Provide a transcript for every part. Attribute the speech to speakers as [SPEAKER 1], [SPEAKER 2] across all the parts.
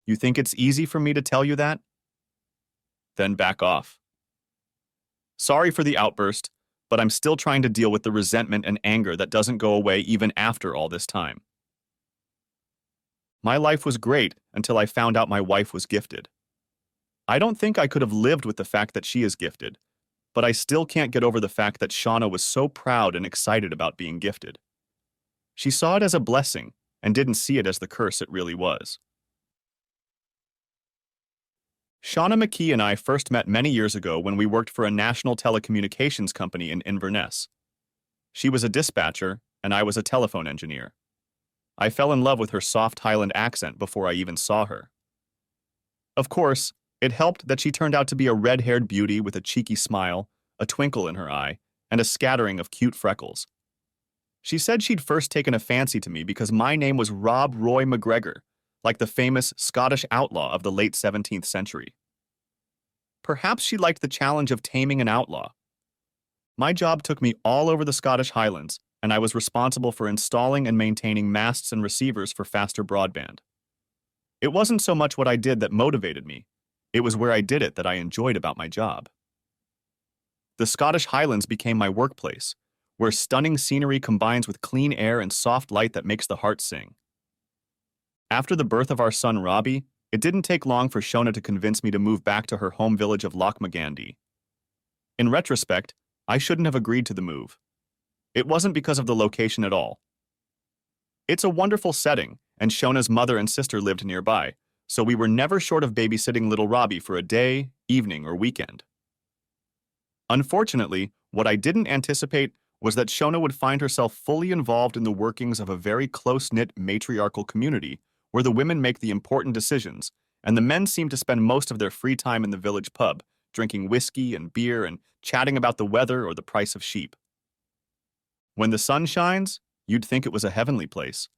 [SPEAKER 1] You think it's easy for me to tell you that? Then back off. Sorry for the outburst, but I'm still trying to deal with the resentment and anger that doesn't go away even after all this time. My life was great until I found out my wife was gifted. I don't think I could have lived with the fact that she is gifted, but I still can't get over the fact that Shauna was so proud and excited about being gifted. She saw it as a blessing and didn't see it as the curse it really was. Shauna McKee and I first met many years ago when we worked for a national telecommunications company in Inverness. She was a dispatcher, and I was a telephone engineer. I fell in love with her soft Highland accent before I even saw her. Of course, it helped that she turned out to be a red-haired beauty with a cheeky smile, a twinkle in her eye, and a scattering of cute freckles. She said she'd first taken a fancy to me because my name was Rob Roy McGregor, like the famous Scottish outlaw of the late 17th century. Perhaps she liked the challenge of taming an outlaw. My job took me all over the Scottish Highlands, and I was responsible for installing and maintaining masts and receivers for faster broadband. It wasn't so much what I did that motivated me. It was where I did it that I enjoyed about my job. The Scottish Highlands became my workplace, where stunning scenery combines with clean air and soft light that makes the heart sing. After the birth of our son Robbie, it didn't take long for Shona to convince me to move back to her home village of Lochmagandy. In retrospect, I shouldn't have agreed to the move. It wasn't because of the location at all. It's a wonderful setting, and Shona's mother and sister lived nearby, so we were never short of babysitting little Robbie for a day, evening, or weekend. Unfortunately, what I didn't anticipate was that Shona would find herself fully involved in the workings of a very close-knit matriarchal community where the women make the important decisions, and the men seem to spend most of their free time in the village pub, drinking whiskey and beer and chatting about the weather or the price of sheep. When the sun shines, you'd think it was a heavenly place.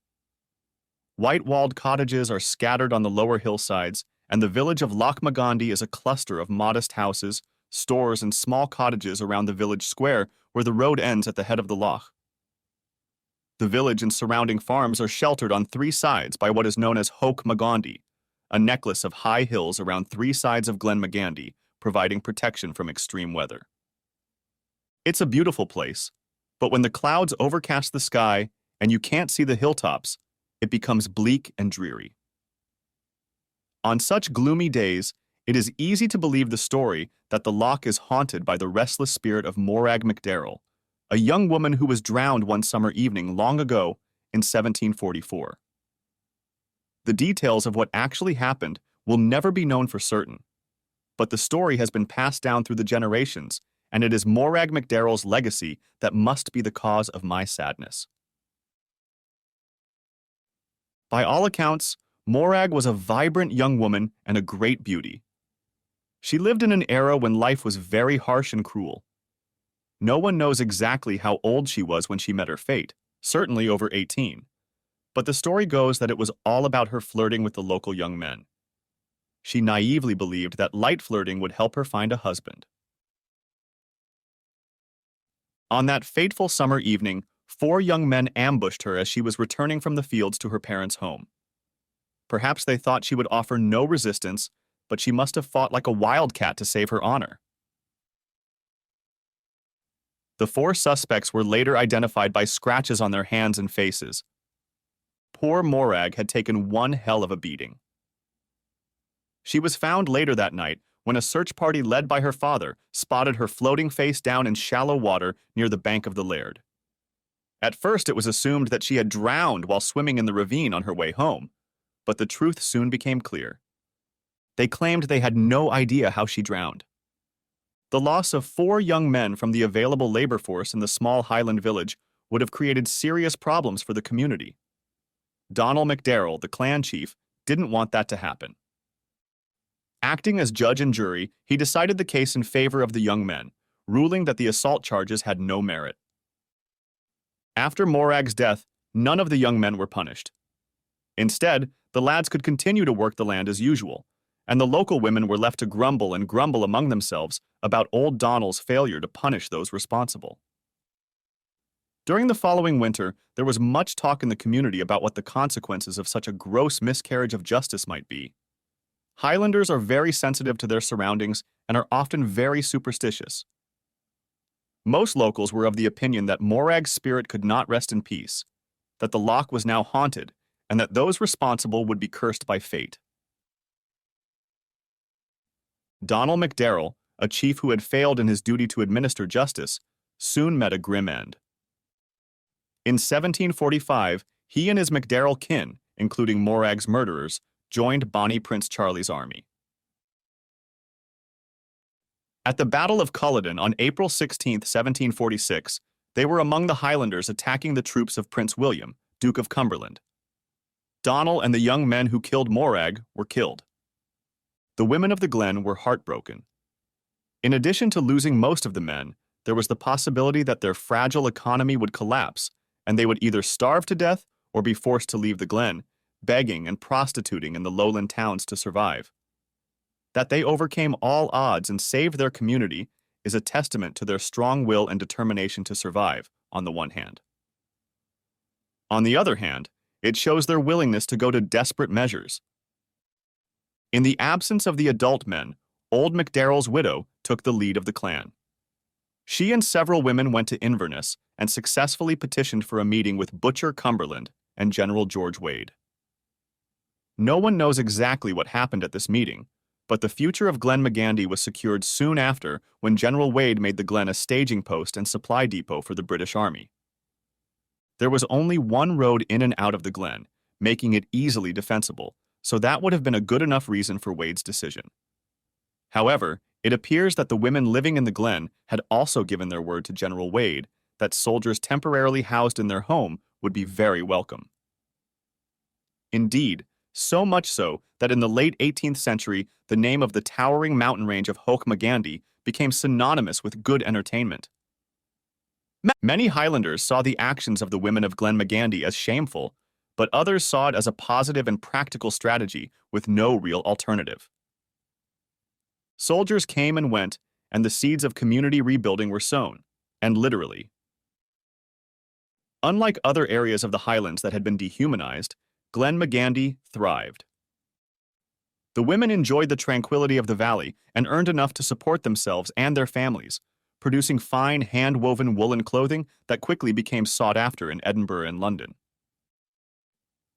[SPEAKER 1] White-walled cottages are scattered on the lower hillsides, and the village of Lochmagandy is a cluster of modest houses, stores, and small cottages around the village square where the road ends at the head of the loch. The village and surrounding farms are sheltered on three sides by what is known as Hoke Magandy, a necklace of high hills around three sides of Glen Magandy, providing protection from extreme weather. It's a beautiful place, but when the clouds overcast the sky and you can't see the hilltops, it becomes bleak and dreary. On such gloomy days, it is easy to believe the story that the loch is haunted by the restless spirit of Morag MacDarrell, a young woman who was drowned one summer evening long ago in 1744. The details of what actually happened will never be known for certain, but the story has been passed down through the generations, and it is Morag MacDarrell's legacy that must be the cause of my sadness. By all accounts, Morag was a vibrant young woman and a great beauty. She lived in an era when life was very harsh and cruel. No one knows exactly how old she was when she met her fate, certainly over 18. But the story goes that it was all about her flirting with the local young men. She naively believed that light flirting would help her find a husband. On that fateful summer evening, 4 young men ambushed her as she was returning from the fields to her parents' home. Perhaps they thought she would offer no resistance, but she must have fought like a wildcat to save her honor. The 4 suspects were later identified by scratches on their hands and faces. Poor Morag had taken one hell of a beating. She was found later that night when a search party led by her father spotted her floating face down in shallow water near the bank of the Laird. At first, it was assumed that she had drowned while swimming in the ravine on her way home, but the truth soon became clear. They claimed they had no idea how she drowned. The loss of 4 young men from the available labor force in the small Highland village would have created serious problems for the community. Donald MacDarrell, the clan chief, didn't want that to happen. Acting as judge and jury, he decided the case in favor of the young men, ruling that the assault charges had no merit. After Morag's death, none of the young men were punished. Instead, the lads could continue to work the land as usual, and the local women were left to grumble among themselves about old Donald's failure to punish those responsible. During the following winter, there was much talk in the community about what the consequences of such a gross miscarriage of justice might be. Highlanders are very sensitive to their surroundings and are often very superstitious. Most locals were of the opinion that Morag's spirit could not rest in peace, that the loch was now haunted, and that those responsible would be cursed by fate. Donald MacDarrell, a chief who had failed in his duty to administer justice, soon met a grim end. In 1745, he and his MacDarrell kin, including Morag's murderers, joined Bonnie Prince Charlie's army. At the Battle of Culloden on April 16, 1746, they were among the Highlanders attacking the troops of Prince William, Duke of Cumberland. Donald and the young men who killed Morag were killed. The women of the glen were heartbroken. In addition to losing most of the men, there was the possibility that their fragile economy would collapse, and they would either starve to death or be forced to leave the glen, begging and prostituting in the lowland towns to survive. That they overcame all odds and saved their community is a testament to their strong will and determination to survive, on the one hand. On the other hand, it shows their willingness to go to desperate measures. In the absence of the adult men, old MacDarrell's widow took the lead of the clan. She and several women went to Inverness and successfully petitioned for a meeting with Butcher Cumberland and General George Wade. No one knows exactly what happened at this meeting, but the future of Glenmagandy was secured soon after when General Wade made the glen a staging post and supply depot for the British Army. There was only one road in and out of the glen, making it easily defensible, so that would have been a good enough reason for Wade's decision. However, it appears that the women living in the glen had also given their word to General Wade that soldiers temporarily housed in their home would be very welcome. Indeed, so much so that in the late 18th century, the name of the towering mountain range of Hochmagandy became synonymous with good entertainment. Many Highlanders saw the actions of the women of Glenmagandy as shameful, but others saw it as a positive and practical strategy with no real alternative. Soldiers came and went, and the seeds of community rebuilding were sown, and literally. Unlike other areas of the Highlands that had been dehumanized, Glenmagandy thrived. The women enjoyed the tranquility of the valley and earned enough to support themselves and their families, producing fine hand-woven woolen clothing that quickly became sought after in Edinburgh and London.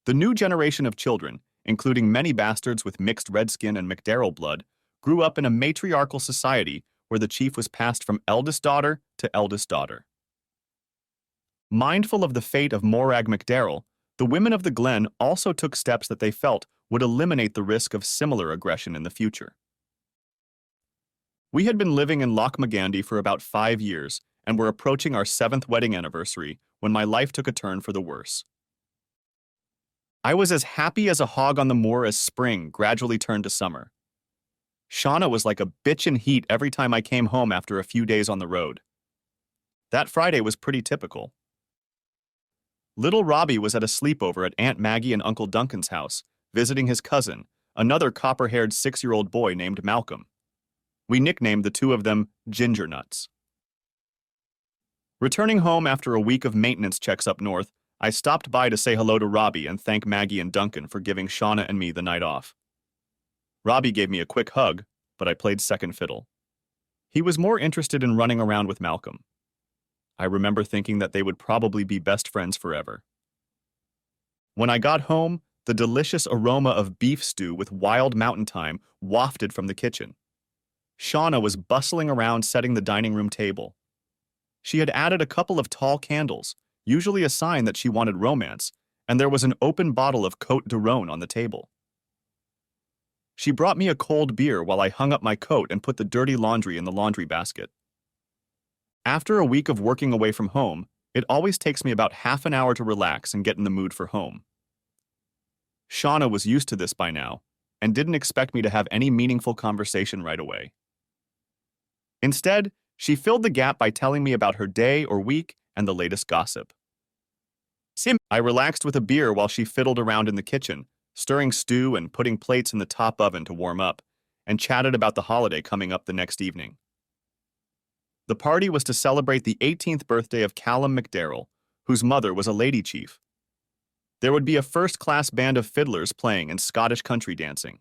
[SPEAKER 1] The new generation of children, including many bastards with mixed redskin and MacDarrell blood, grew up in a matriarchal society where the chief was passed from eldest daughter to eldest daughter. Mindful of the fate of Morag MacDarrell, the women of the glen also took steps that they felt would eliminate the risk of similar aggression in the future. We had been living in Lochmagandy for about 5 years and were approaching our 7th wedding anniversary when my life took a turn for the worse. I was as happy as a hog on the moor as spring gradually turned to summer. Shauna was like a bitch in heat every time I came home after a few days on the road. That Friday was pretty typical. Little Robbie was at a sleepover at Aunt Maggie and Uncle Duncan's house, visiting his cousin, another copper-haired 6-year-old boy named Malcolm. We nicknamed the two of them Ginger Nuts. Returning home after a week of maintenance checks up north, I stopped by to say hello to Robbie and thank Maggie and Duncan for giving Shauna and me the night off. Robbie gave me a quick hug, but I played second fiddle. He was more interested in running around with Malcolm. I remember thinking that they would probably be best friends forever. When I got home, the delicious aroma of beef stew with wild mountain thyme wafted from the kitchen. Shauna was bustling around setting the dining room table. She had added a couple of tall candles, usually a sign that she wanted romance, and there was an open bottle of Côte de Rhône on the table. She brought me a cold beer while I hung up my coat and put the dirty laundry in the laundry basket. After a week of working away from home, it always takes me about half an hour to relax and get in the mood for home. Shauna was used to this by now and didn't expect me to have any meaningful conversation right away. Instead, she filled the gap by telling me about her day or week and the latest gossip. I relaxed with a beer while she fiddled around in the kitchen, stirring stew and putting plates in the top oven to warm up, and chatted about the holiday coming up the next evening. The party was to celebrate the 18th birthday of Callum MacDarrell, whose mother was a lady chief. There would be a first-class band of fiddlers playing and Scottish country dancing.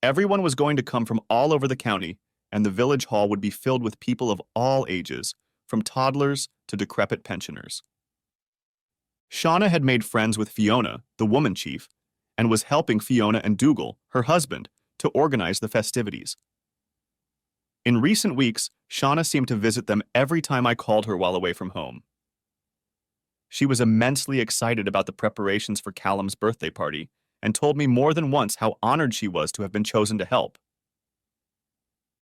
[SPEAKER 1] Everyone was going to come from all over the county, and the village hall would be filled with people of all ages, from toddlers to decrepit pensioners. Shauna had made friends with Fiona, the woman chief, and was helping Fiona and Dougal, her husband, to organize the festivities. In recent weeks, Shauna seemed to visit them every time I called her while away from home. She was immensely excited about the preparations for Callum's birthday party and told me more than once how honored she was to have been chosen to help.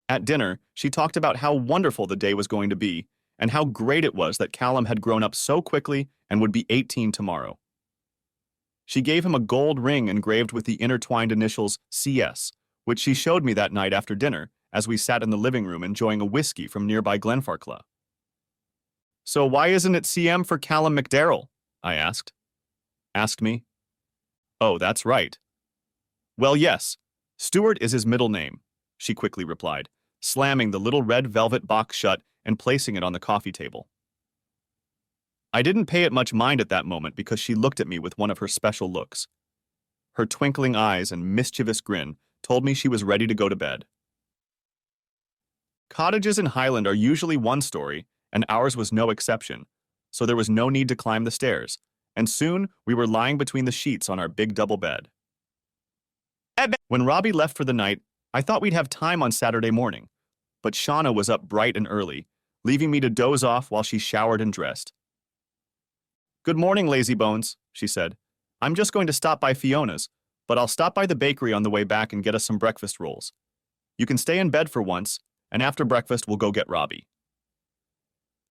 [SPEAKER 1] At dinner, she talked about how wonderful the day was going to be and how great it was that Callum had grown up so quickly and would be 18 tomorrow. She gave him a gold ring engraved with the intertwined initials CS, which she showed me that night after dinner as we sat in the living room enjoying a whiskey from nearby Glenfarclas. "So why isn't it CM for Callum McDarrell?" I asked. "Asked me?" "Oh, that's right." "Well, yes, Stuart is his middle name," she quickly replied, slamming the little red velvet box shut and placing it on the coffee table. I didn't pay it much mind at that moment because she looked at me with one of her special looks. Her twinkling eyes and mischievous grin told me she was ready to go to bed. Cottages in Highland are usually one story, and ours was no exception, so there was no need to climb the stairs, and soon we were lying between the sheets on our big double bed. When Robbie left for the night, I thought we'd have time on Saturday morning, but Shauna was up bright and early, leaving me to doze off while she showered and dressed. "Good morning, lazy bones," she said. "I'm just going to stop by Fiona's, but I'll stop by the bakery on the way back and get us some breakfast rolls. You can stay in bed for once, and after breakfast we'll go get Robbie."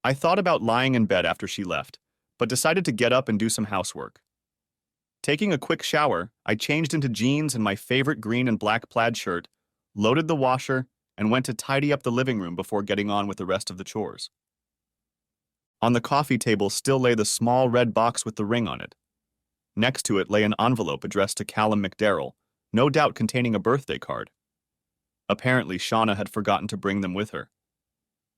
[SPEAKER 1] I thought about lying in bed after she left, but decided to get up and do some housework. Taking a quick shower, I changed into jeans and my favorite green and black plaid shirt, loaded the washer, and went to tidy up the living room before getting on with the rest of the chores. On the coffee table still lay the small red box with the ring on it. Next to it lay an envelope addressed to Callum McDarrell, no doubt containing a birthday card. Apparently, Shauna had forgotten to bring them with her.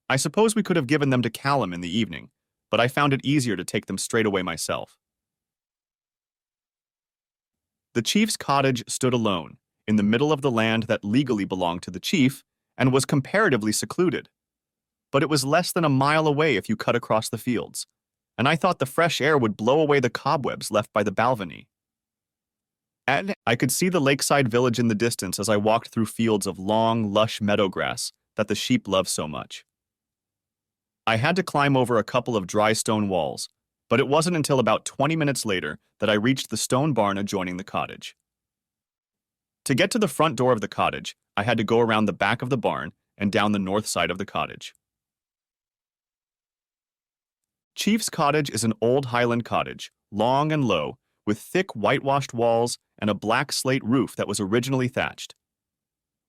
[SPEAKER 1] I suppose we could have given them to Callum in the evening, but I found it easier to take them straight away myself. The chief's cottage stood alone, in the middle of the land that legally belonged to the chief and was comparatively secluded. But it was less than a mile away if you cut across the fields, and I thought the fresh air would blow away the cobwebs left by the balcony. And I could see the lakeside village in the distance as I walked through fields of long, lush meadow grass that the sheep love so much. I had to climb over a couple of dry stone walls, but it wasn't until about 20 minutes later that I reached the stone barn adjoining the cottage. To get to the front door of the cottage, I had to go around the back of the barn and down the north side of the cottage. Chief's cottage is an old Highland cottage, long and low, with thick whitewashed walls and a black slate roof that was originally thatched.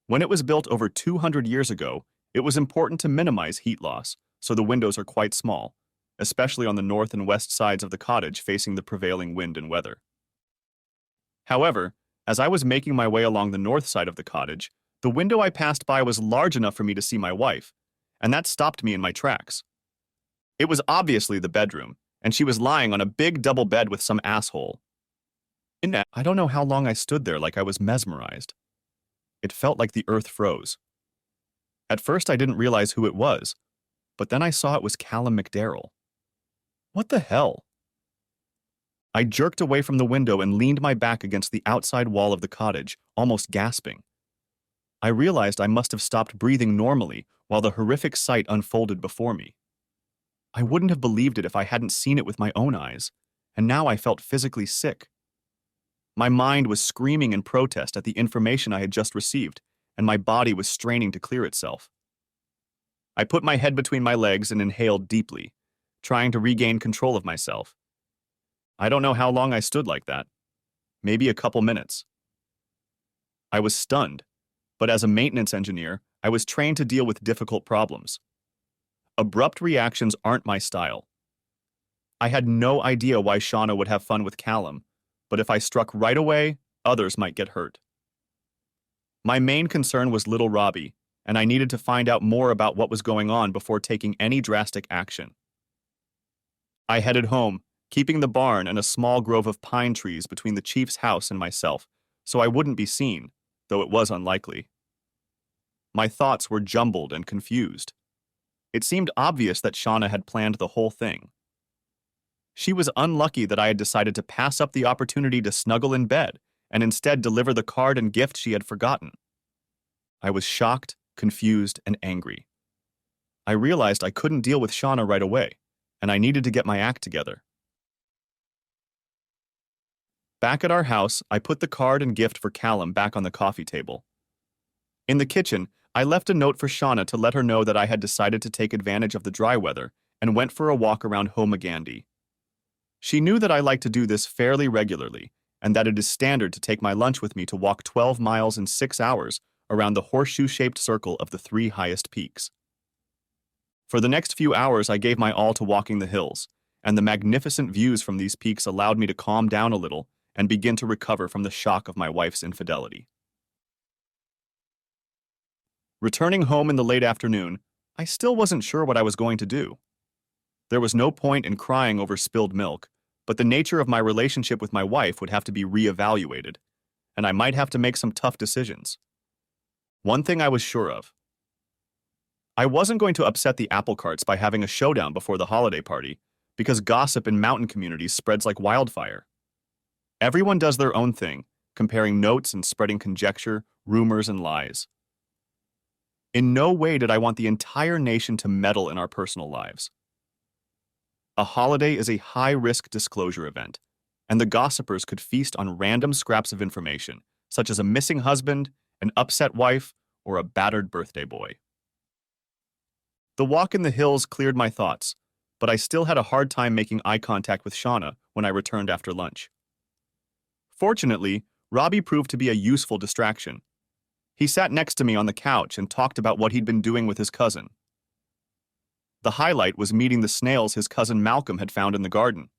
[SPEAKER 1] When it was built over 200 years ago, it was important to minimize heat loss, so the windows are quite small, especially on the north and west sides of the cottage facing the prevailing wind and weather. However, as I was making my way along the north side of the cottage, the window I passed by was large enough for me to see my wife, and that stopped me in my tracks. It was obviously the bedroom, and she was lying on a big double bed with some asshole. I don't know how long I stood there like I was mesmerized. It felt like the earth froze. At first I didn't realize who it was, but then I saw it was Callum McDarrell. What the hell? I jerked away from the window and leaned my back against the outside wall of the cottage, almost gasping. I realized I must have stopped breathing normally while the horrific sight unfolded before me. I wouldn't have believed it if I hadn't seen it with my own eyes, and now I felt physically sick. My mind was screaming in protest at the information I had just received, and my body was straining to clear itself. I put my head between my legs and inhaled deeply, trying to regain control of myself. I don't know how long I stood like that. Maybe a couple minutes. I was stunned, but as a maintenance engineer, I was trained to deal with difficult problems. Abrupt reactions aren't my style. I had no idea why Shauna would have fun with Callum, but if I struck right away, others might get hurt. My main concern was little Robbie, and I needed to find out more about what was going on before taking any drastic action. I headed home, keeping the barn and a small grove of pine trees between the chief's house and myself, so I wouldn't be seen, though it was unlikely. My thoughts were jumbled and confused. It seemed obvious that Shauna had planned the whole thing. She was unlucky that I had decided to pass up the opportunity to snuggle in bed and instead deliver the card and gift she had forgotten. I was shocked, confused, and angry. I realized I couldn't deal with Shauna right away, and I needed to get my act together. Back at our house, I put the card and gift for Callum back on the coffee table. In the kitchen, I left a note for Shauna to let her know that I had decided to take advantage of the dry weather and went for a walk around Homagandi. She knew that I like to do this fairly regularly, and that it is standard to take my lunch with me to walk 12 miles in 6 hours around the horseshoe-shaped circle of the 3 highest peaks. For the next few hours, I gave my all to walking the hills, and the magnificent views from these peaks allowed me to calm down a little and begin to recover from the shock of my wife's infidelity. Returning home in the late afternoon, I still wasn't sure what I was going to do. There was no point in crying over spilled milk, but the nature of my relationship with my wife would have to be reevaluated, and I might have to make some tough decisions. One thing I was sure of: I wasn't going to upset the apple carts by having a showdown before the holiday party, because gossip in mountain communities spreads like wildfire. Everyone does their own thing, comparing notes and spreading conjecture, rumors, and lies. In no way did I want the entire nation to meddle in our personal lives. A holiday is a high-risk disclosure event, and the gossipers could feast on random scraps of information, such as a missing husband, an upset wife, or a battered birthday boy. The walk in the hills cleared my thoughts, but I still had a hard time making eye contact with Shauna when I returned after lunch. Fortunately, Robbie proved to be a useful distraction. He sat next to me on the couch and talked about what he'd been doing with his cousin. The highlight was meeting the snails his cousin Malcolm had found in the garden.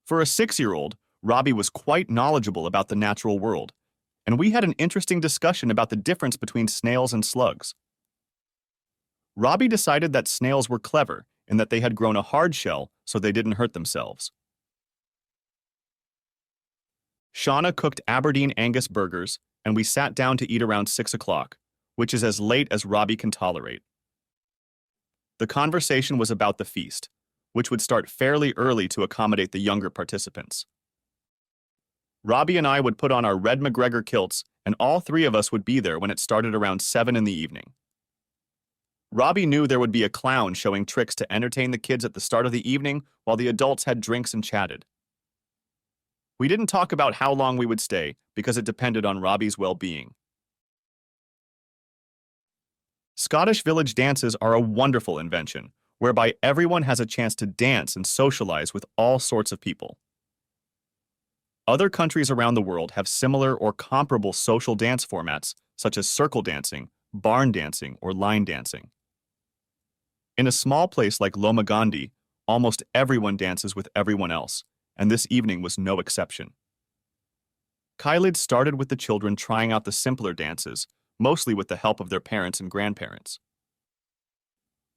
[SPEAKER 1] For a 6-year-old, Robbie was quite knowledgeable about the natural world, and we had an interesting discussion about the difference between snails and slugs. Robbie decided that snails were clever in that they had grown a hard shell so they didn't hurt themselves. Shauna cooked Aberdeen Angus burgers, and we sat down to eat around 6 o'clock, which is as late as Robbie can tolerate. The conversation was about the feast, which would start fairly early to accommodate the younger participants. Robbie and I would put on our red McGregor kilts, and all 3 of us would be there when it started around 7 in the evening. Robbie knew there would be a clown showing tricks to entertain the kids at the start of the evening while the adults had drinks and chatted. We didn't talk about how long we would stay because it depended on Robbie's well-being. Scottish village dances are a wonderful invention, whereby everyone has a chance to dance and socialize with all sorts of people. Other countries around the world have similar or comparable social dance formats, such as circle dancing, barn dancing, or line dancing. In a small place like Lomagandi, almost everyone dances with everyone else, and this evening was no exception. Kylid started with the children trying out the simpler dances, mostly with the help of their parents and grandparents.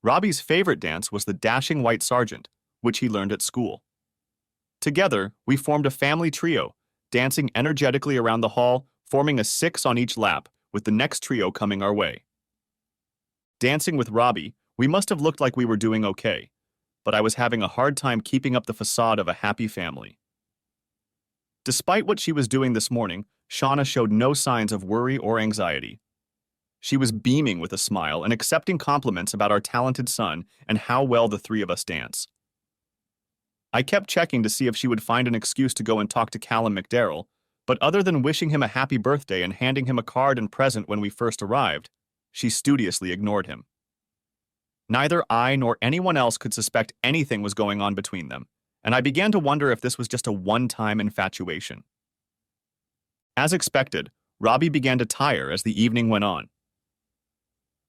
[SPEAKER 1] Robbie's favorite dance was the Dashing White Sergeant, which he learned at school. Together, we formed a family trio, dancing energetically around the hall, forming a 6 on each lap, with the next trio coming our way. Dancing with Robbie, we must have looked like we were doing okay, but I was having a hard time keeping up the facade of a happy family. Despite what she was doing this morning, Shauna showed no signs of worry or anxiety. She was beaming with a smile and accepting compliments about our talented son and how well the 3 of us dance. I kept checking to see if she would find an excuse to go and talk to Callum McDarrell, but other than wishing him a happy birthday and handing him a card and present when we first arrived, she studiously ignored him. Neither I nor anyone else could suspect anything was going on between them, and I began to wonder if this was just a one-time infatuation. As expected, Robbie began to tire as the evening went on.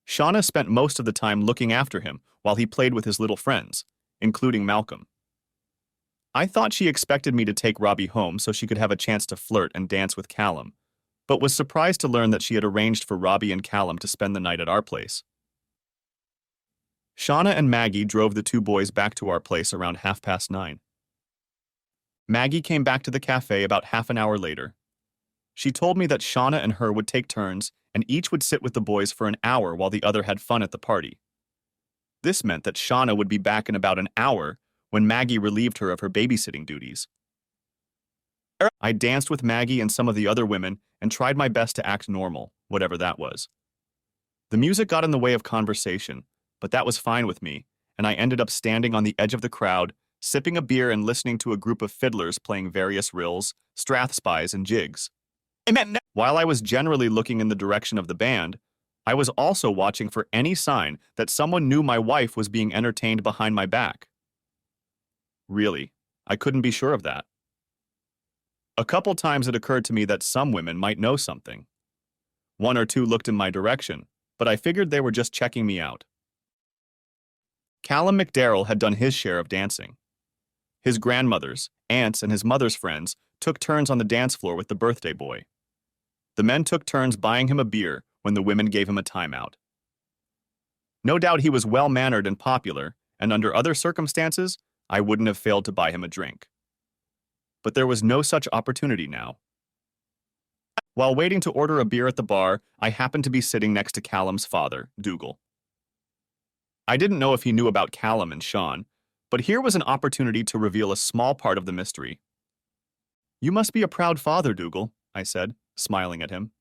[SPEAKER 1] Shauna spent most of the time looking after him while he played with his little friends, including Malcolm. I thought she expected me to take Robbie home so she could have a chance to flirt and dance with Callum, but was surprised to learn that she had arranged for Robbie and Callum to spend the night at our place. Shauna and Maggie drove the 2 boys back to our place around 9:30. Maggie came back to the cafe about half an hour later. She told me that Shauna and her would take turns, and each would sit with the boys for an hour while the other had fun at the party. This meant that Shauna would be back in about an hour when Maggie relieved her of her babysitting duties. I danced with Maggie and some of the other women and tried my best to act normal, whatever that was. The music got in the way of conversation, but that was fine with me, and I ended up standing on the edge of the crowd, sipping a beer and listening to a group of fiddlers playing various rills, strathspies, and jigs. While I was generally looking in the direction of the band, I was also watching for any sign that someone knew my wife was being entertained behind my back. Really, I couldn't be sure of that. A couple times it occurred to me that some women might know something. One or two looked in my direction, but I figured they were just checking me out. Callum McDarrell had done his share of dancing. His grandmothers, aunts, and his mother's friends took turns on the dance floor with the birthday boy. The men took turns buying him a beer when the women gave him a timeout. No doubt he was well-mannered and popular, and under other circumstances, I wouldn't have failed to buy him a drink. But there was no such opportunity now. While waiting to order a beer at the bar, I happened to be sitting next to Callum's father, Dougal. I didn't know if he knew about Callum and Sean, but here was an opportunity to reveal a small part of the mystery. "You must be a proud father, Dougal," I said, smiling at him.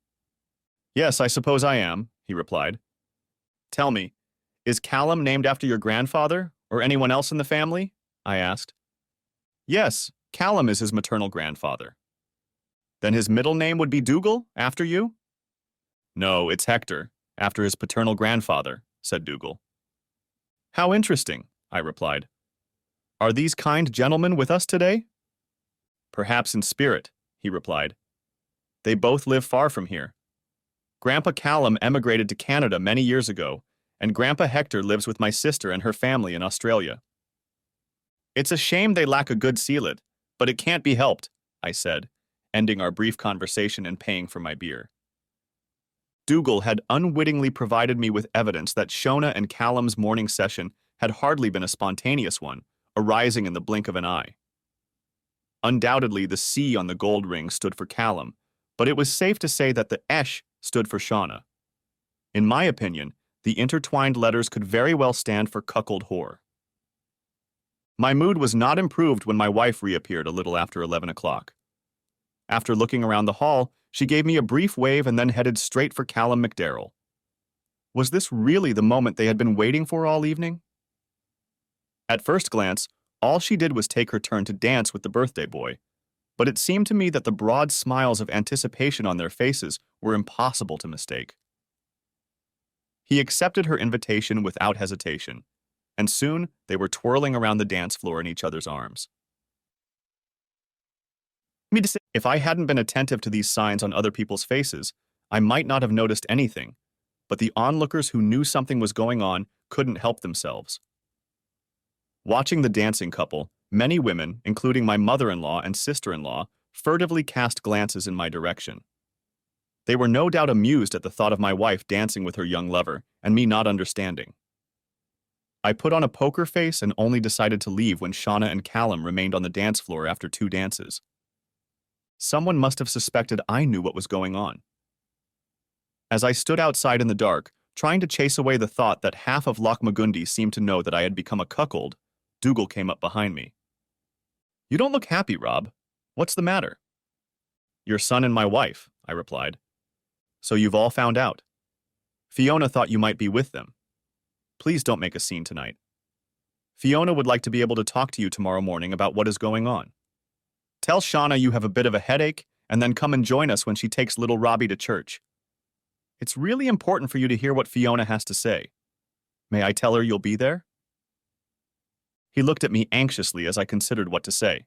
[SPEAKER 1] "Yes, I suppose I am," he replied. "Tell me, is Callum named after your grandfather, or anyone else in the family?" I asked. "Yes, Callum is his maternal grandfather." "Then his middle name would be Dougal, after you?" "No, it's Hector, after his paternal grandfather," said Dougal. "How interesting," I replied. "Are these kind gentlemen with us today?" "Perhaps in spirit," he replied. "They both live far from here. Grandpa Callum emigrated to Canada many years ago, and Grandpa Hector lives with my sister and her family in Australia. It's a shame they lack a good sealet, but it can't be helped," I said, ending our brief conversation and paying for my beer. Dougal had unwittingly provided me with evidence that Shona and Callum's morning session had hardly been a spontaneous one, arising in the blink of an eye. Undoubtedly, the C on the gold ring stood for Callum, but it was safe to say that the Esh stood for Shauna. In my opinion, the intertwined letters could very well stand for cuckold whore. My mood was not improved when my wife reappeared a little after 11 o'clock. After looking around the hall, she gave me a brief wave and then headed straight for Callum McDarrell. Was this really the moment they had been waiting for all evening? At first glance, all she did was take her turn to dance with the birthday boy, but it seemed to me that the broad smiles of anticipation on their faces were impossible to mistake. He accepted her invitation without hesitation, and soon they were twirling around the dance floor in each other's arms. If I hadn't been attentive to these signs on other people's faces, I might not have noticed anything, but the onlookers who knew something was going on couldn't help themselves. Watching the dancing couple, many women, including my mother-in-law and sister-in-law, furtively cast glances in my direction. They were no doubt amused at the thought of my wife dancing with her young lover and me not understanding. I put on a poker face and only decided to leave when Shauna and Callum remained on the dance floor after 2 dances. Someone must have suspected I knew what was going on. As I stood outside in the dark, trying to chase away the thought that half of Lochmagundi seemed to know that I had become a cuckold, Dougal came up behind me. "You don't look happy, Rob. What's the matter?" "Your son and my wife," I replied. "So you've all found out. Fiona thought you might be with them. Please don't make a scene tonight. Fiona would like to be able to talk to you tomorrow morning about what is going on. Tell Shauna you have a bit of a headache, and then come and join us when she takes little Robbie to church. It's really important for you to hear what Fiona has to say. May I tell her you'll be there?" He looked at me anxiously as I considered what to say.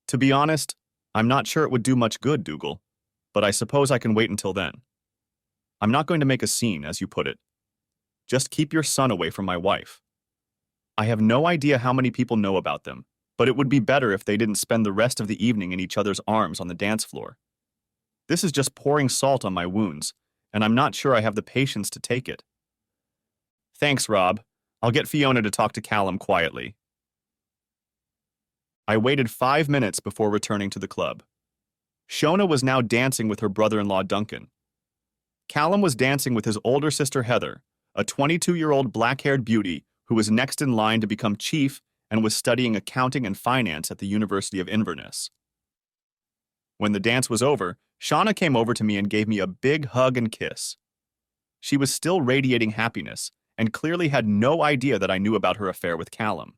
[SPEAKER 1] "To be honest, I'm not sure it would do much good, Dougal, but I suppose I can wait until then. I'm not going to make a scene, as you put it. Just keep your son away from my wife. I have no idea how many people know about them, but it would be better if they didn't spend the rest of the evening in each other's arms on the dance floor. This is just pouring salt on my wounds, and I'm not sure I have the patience to take it." "Thanks, Rob. I'll get Fiona to talk to Callum quietly." I waited 5 minutes before returning to the club. Shona was now dancing with her brother-in-law Duncan. Callum was dancing with his older sister Heather, a 22-year-old black-haired beauty who was next in line to become chief and was studying accounting and finance at the University of Inverness. When the dance was over, Shauna came over to me and gave me a big hug and kiss. She was still radiating happiness and clearly had no idea that I knew about her affair with Callum.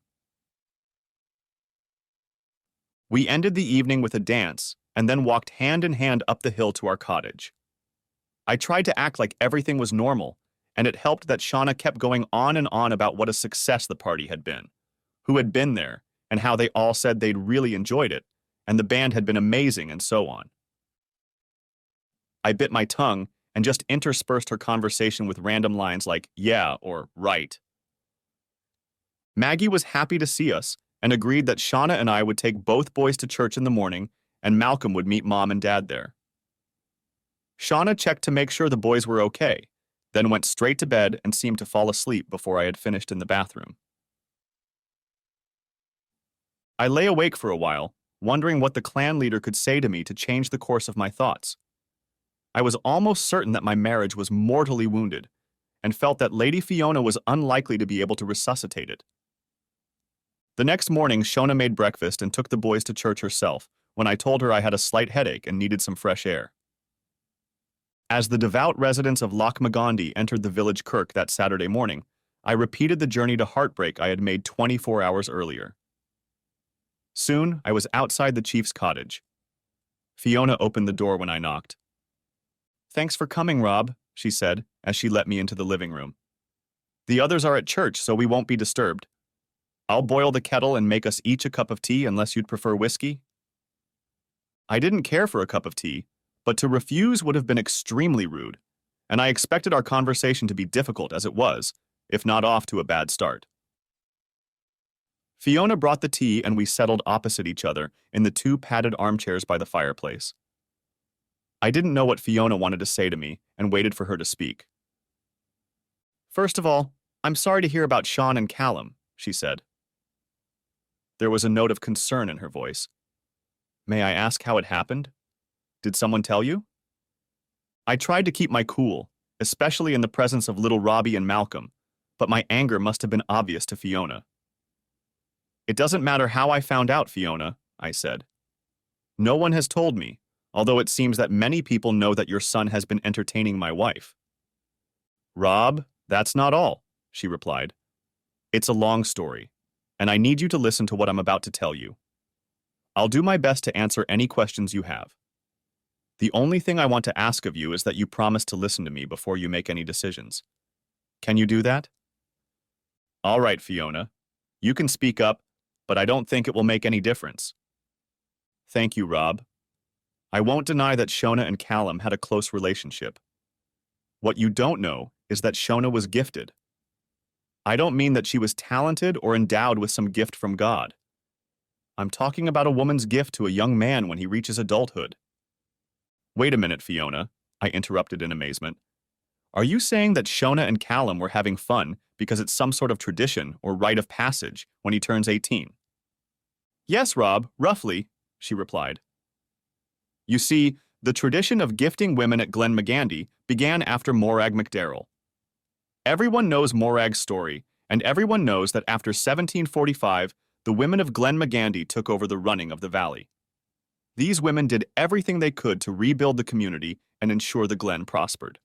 [SPEAKER 1] We ended the evening with a dance and then walked hand in hand up the hill to our cottage. I tried to act like everything was normal, and it helped that Shauna kept going on and on about what a success the party had been, who had been there, and how they all said they'd really enjoyed it, and the band had been amazing, and so on. I bit my tongue and just interspersed her conversation with random lines like, yeah, or right. Maggie was happy to see us and agreed that Shauna and I would take both boys to church in the morning, and Malcolm would meet Mom and Dad there. Shauna checked to make sure the boys were okay, then went straight to bed and seemed to fall asleep before I had finished in the bathroom. I lay awake for a while, wondering what the clan leader could say to me to change the course of my thoughts. I was almost certain that my marriage was mortally wounded, and felt that Lady Fiona was unlikely to be able to resuscitate it. The next morning, Shona made breakfast and took the boys to church herself when I told her I had a slight headache and needed some fresh air. As the devout residents of Lochmagondi entered the village kirk that Saturday morning, I repeated the journey to heartbreak I had made 24 hours earlier. Soon, I was outside the chief's cottage. Fiona opened the door when I knocked. "Thanks for coming, Rob," she said, as she let me into the living room. "The others are at church, so we won't be disturbed. I'll boil the kettle and make us each a cup of tea unless you'd prefer whiskey." I didn't care for a cup of tea, but to refuse would have been extremely rude, and I expected our conversation to be difficult as it was, if not off to a bad start. Fiona brought the tea and we settled opposite each other in the two padded armchairs by the fireplace. I didn't know what Fiona wanted to say to me and waited for her to speak. "First of all, I'm sorry to hear about Sean and Callum," she said. There was a note of concern in her voice. "May I ask how it happened? Did someone tell you?" I tried to keep my cool, especially in the presence of little Robbie and Malcolm, but my anger must have been obvious to Fiona. "It doesn't matter how I found out, Fiona," I said. "No one has told me, although it seems that many people know that your son has been entertaining my wife." "Rob, that's not all," she replied. "It's a long story, and I need you to listen to what I'm about to tell you. I'll do my best to answer any questions you have. The only thing I want to ask of you is that you promise to listen to me before you make any decisions. Can you do that?" "All right, Fiona. You can speak up, but I don't think it will make any difference." "Thank you, Rob. I won't deny that Shona and Callum had a close relationship. What you don't know is that Shona was gifted. I don't mean that she was talented or endowed with some gift from God. I'm talking about a woman's gift to a young man when he reaches adulthood." "Wait a minute, Fiona," I interrupted in amazement. "Are you saying that Shona and Callum were having fun because it's some sort of tradition or rite of passage when he turns 18? "Yes, Rob, roughly," she replied. "You see, the tradition of gifting women at Glenmagandy began after Morag MacDarrell. Everyone knows Morag's story, and everyone knows that after 1745, the women of Glenmagandy took over the running of the valley. These women did everything they could to rebuild the community and ensure the Glen prospered.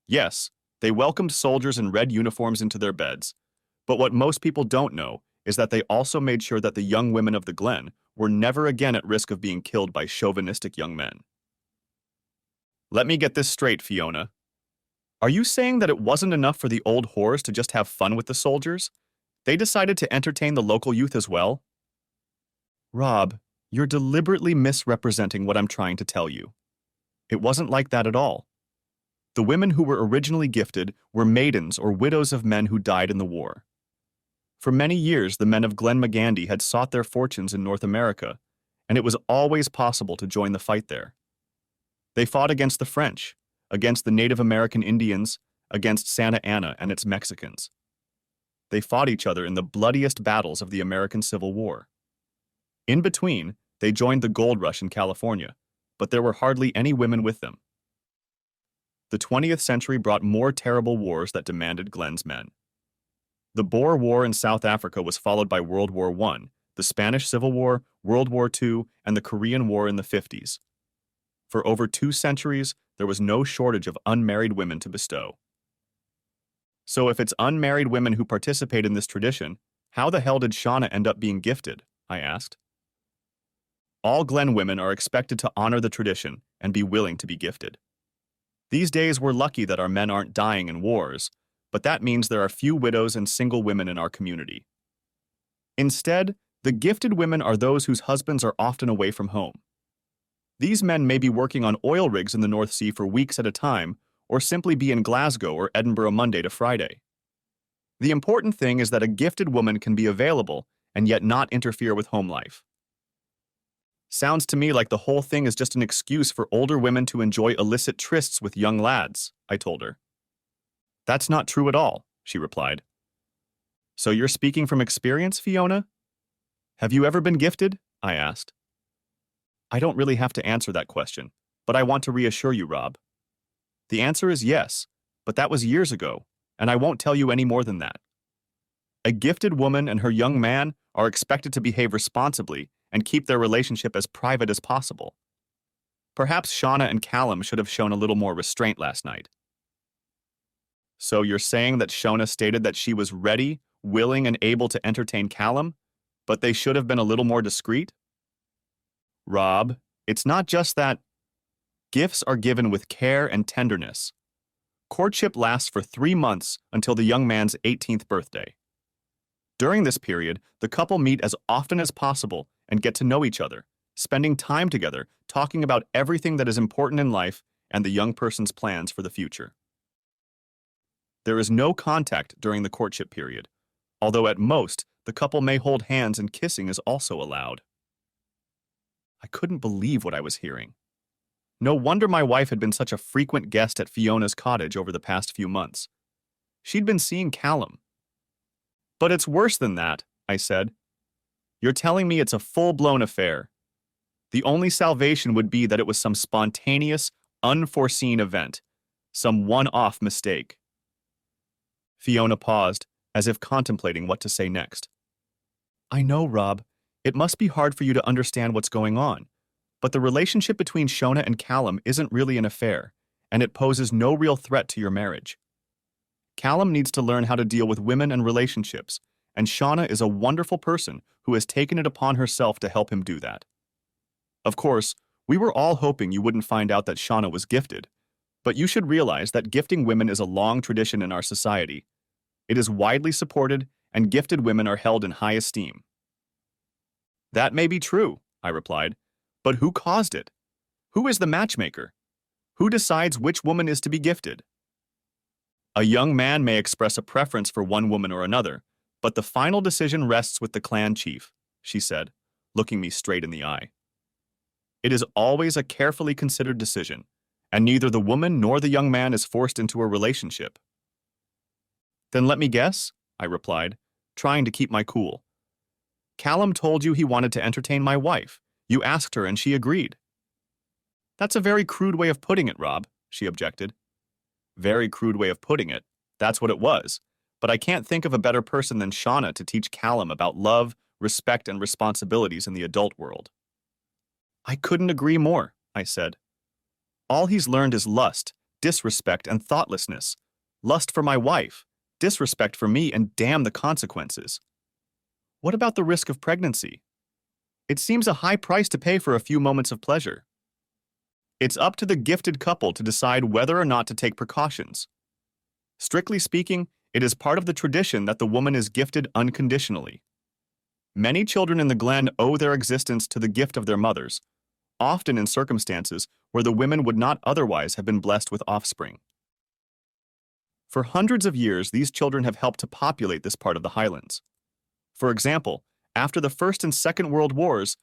[SPEAKER 1] Yes, they welcomed soldiers in red uniforms into their beds, but what most people don't know is that they also made sure that the young women of the Glen were never again at risk of being killed by chauvinistic young men." "Let me get this straight, Fiona. Are you saying that it wasn't enough for the old whores to just have fun with the soldiers? They decided to entertain the local youth as well?" "Rob, you're deliberately misrepresenting what I'm trying to tell you. It wasn't like that at all. The women who were originally gifted were maidens or widows of men who died in the war. For many years, the men of Glenmagandy had sought their fortunes in North America, and it was always possible to join the fight there. They fought against the French, against the Native American Indians, against Santa Anna and its Mexicans. They fought each other in the bloodiest battles of the American Civil War. In between, They joined the gold rush in California, but there were hardly any women with them. The 20th century brought more terrible wars that demanded Glenn's men. The Boer War in South Africa was followed by World War I, the Spanish Civil War, World War II, and the Korean War in the 50s. For over 2 centuries, there was no shortage of unmarried women to bestow. So if it's unmarried women who participate in this tradition, how the hell did Shauna end up being gifted? I asked. All Glen women are expected to honor the tradition and be willing to be gifted. These days we're lucky that our men aren't dying in wars, but that means there are few widows and single women in our community. Instead, the gifted women are those whose husbands are often away from home. These men may be working on oil rigs in the North Sea for weeks at a time, or simply be in Glasgow or Edinburgh Monday to Friday. The important thing is that a gifted woman can be available and yet not interfere with home life. Sounds to me like the whole thing is just an excuse for older women to enjoy illicit trysts with young lads, I told her. That's not true at all, she replied. So you're speaking from experience, Fiona? Have you ever been gifted? I asked. I don't really have to answer that question, but I want to reassure you, Rob. The answer is yes, but that was years ago, and I won't tell you any more than that. A gifted woman and her young man are expected to behave responsibly and keep their relationship as private as possible. Perhaps Shauna and Callum should have shown a little more restraint last night. So you're saying that Shauna stated that she was ready, willing, and able to entertain Callum, but they should have been a little more discreet? Rob, it's not just that. Gifts are given with care and tenderness. Courtship lasts for 3 months until the young man's 18th birthday. During this period, the couple meet as often as possible and get to know each other, spending time together, talking about everything that is important in life and the young person's plans for the future. There is no contact during the courtship period, although at most, the couple may hold hands and kissing is also allowed. I couldn't believe what I was hearing. No wonder my wife had been such a frequent guest at Fiona's cottage over the past few months. She'd been seeing Callum. But it's worse than that, I said. You're telling me it's a full-blown affair. The only salvation would be that it was some spontaneous, unforeseen event, some one-off mistake. Fiona paused, as if contemplating what to say next. I know, Rob. It must be hard for you to understand what's going on, but the relationship between Shauna and Callum isn't really an affair, and it poses no real threat to your marriage. Callum needs to learn how to deal with women and relationships, and Shauna is a wonderful person who has taken it upon herself to help him do that. Of course, we were all hoping you wouldn't find out that Shauna was gifted, but you should realize that gifting women is a long tradition in our society. It is widely supported, and gifted women are held in high esteem. That may be true, I replied, but who caused it? Who is the matchmaker? Who decides which woman is to be gifted? A young man may express a preference for one woman or another, but the final decision rests with the clan chief, she said, looking me straight in the eye. It is always a carefully considered decision, and neither the woman nor the young man is forced into a relationship. Then let me guess, I replied, trying to keep my cool. Callum told you he wanted to entertain my wife. You asked her and she agreed. That's a very crude way of putting it, Rob, she objected. Very crude way of putting it. That's what it was. But I can't think of a better person than Shauna to teach Callum about love, respect, and responsibilities in the adult world. I couldn't agree more, I said. All he's learned is lust, disrespect, and thoughtlessness. Lust for my wife, disrespect for me, and damn the consequences. What about the risk of pregnancy? It seems a high price to pay for a few moments of pleasure. It's up to the gifted couple to decide whether or not to take precautions. Strictly speaking, it is part of the tradition that the woman is gifted unconditionally. Many children in the Glen owe their existence to the gift of their mothers, often in circumstances where the women would not otherwise have been blessed with offspring. For hundreds of years, these children have helped to populate this part of the highlands. For example, after the First and Second World Wars,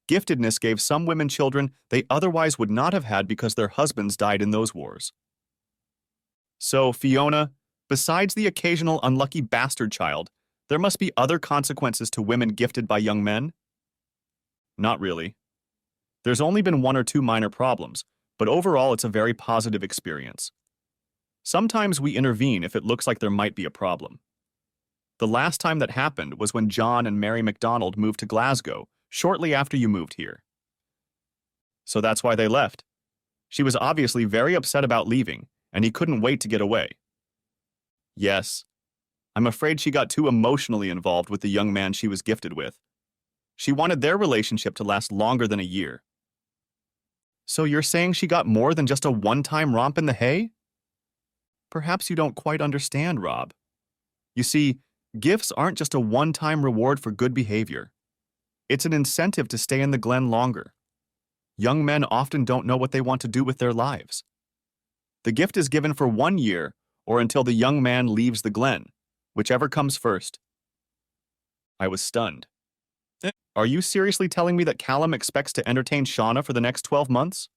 [SPEAKER 1] giftedness gave some women children they otherwise would not have had because their husbands died in those wars. So, Fiona, besides the occasional unlucky bastard child, there must be other consequences to women gifted by young men? Not really, There's only been one or two minor problems, but overall it's a very positive experience. Sometimes we intervene if it looks like there might be a problem. The last time that happened was when John and Mary MacDonald moved to Glasgow, shortly after you moved here. So that's why they left. She was obviously very upset about leaving, and he couldn't wait to get away. Yes, I'm afraid she got too emotionally involved with the young man she was gifted with. She wanted their relationship to last longer than a year. So you're saying she got more than just a one-time romp in the hay? Perhaps you don't quite understand, Rob. You see, gifts aren't just a one-time reward for good behavior. It's an incentive to stay in the Glen longer. Young men often don't know what they want to do with their lives. The gift is given for 1 year or until the young man leaves the Glen, whichever comes first. I was stunned. Are you seriously telling me that Callum expects to entertain Shauna for the next 12 months?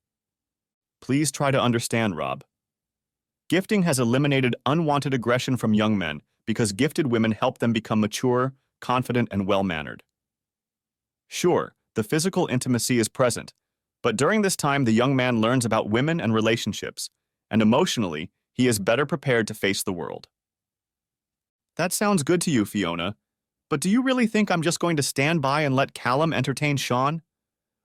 [SPEAKER 1] Please try to understand, Rob. Gifting has eliminated unwanted aggression from young men because gifted women help them become mature, confident, and well-mannered. Sure, the physical intimacy is present, but during this time the young man learns about women and relationships, and emotionally, he is better prepared to face the world. That sounds good to you, Fiona, but do you really think I'm just going to stand by and let Callum entertain Sean?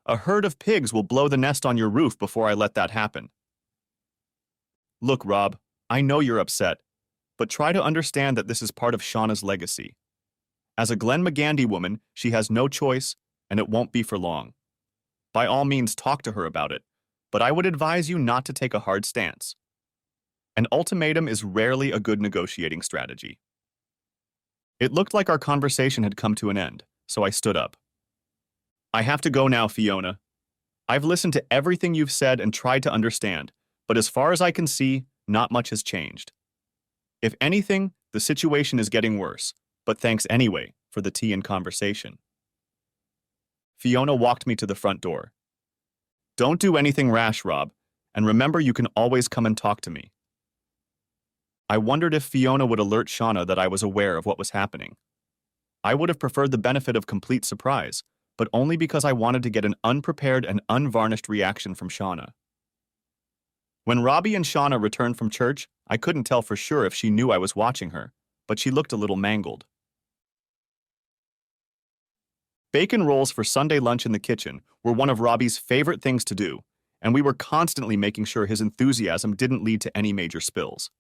[SPEAKER 1] A herd of pigs will blow the nest on your roof before I let that happen. Look, Rob, I know you're upset, but try to understand that this is part of Shauna's legacy. As a Glen McGandy woman, she has no choice, and it won't be for long. By all means, talk to her about it, but I would advise you not to take a hard stance. An ultimatum is rarely a good negotiating strategy. It looked like our conversation had come to an end, so I stood up. I have to go now, Fiona. I've listened to everything you've said and tried to understand, but as far as I can see, not much has changed. If anything, the situation is getting worse, but thanks anyway for the tea and conversation. Fiona walked me to the front door. Don't do anything rash, Rob, and remember you can always come and talk to me. I wondered if Fiona would alert Shauna that I was aware of what was happening. I would have preferred the benefit of complete surprise, but only because I wanted to get an unprepared and unvarnished reaction from Shauna. When Robbie and Shauna returned from church, I couldn't tell for sure if she knew I was watching her, but she looked a little mangled. Bacon rolls for Sunday lunch in the kitchen were one of Robbie's favorite things to do, and we were constantly making sure his enthusiasm didn't lead to any major spills.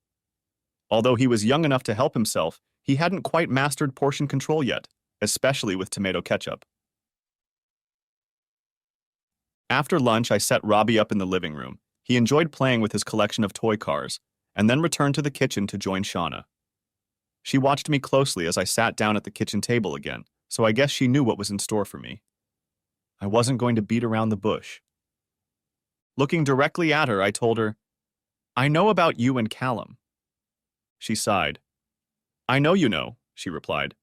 [SPEAKER 1] Although he was young enough to help himself, he hadn't quite mastered portion control yet, especially with tomato ketchup. After lunch, I set Robbie up in the living room. He enjoyed playing with his collection of toy cars, and then returned to the kitchen to join Shauna. She watched me closely as I sat down at the kitchen table again, so I guess she knew what was in store for me. I wasn't going to beat around the bush. Looking directly at her, I told her, I know about you and Callum. She sighed. I know you know, she replied.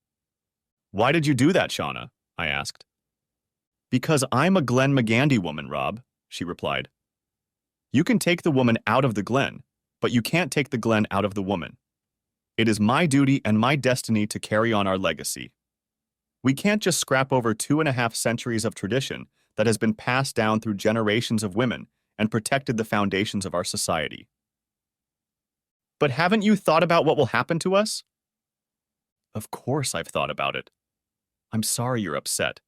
[SPEAKER 1] Why did you do that, Shauna? I asked. Because I'm a Glen McGandy woman, Rob, she replied. You can take the woman out of the Glen, but you can't take the Glen out of the woman. It is my duty and my destiny to carry on our legacy. We can't just scrap over 2.5 centuries of tradition that has been passed down through generations of women and protected the foundations of our society. But haven't you thought about what will happen to us? Of course I've thought about it. I'm sorry you're upset,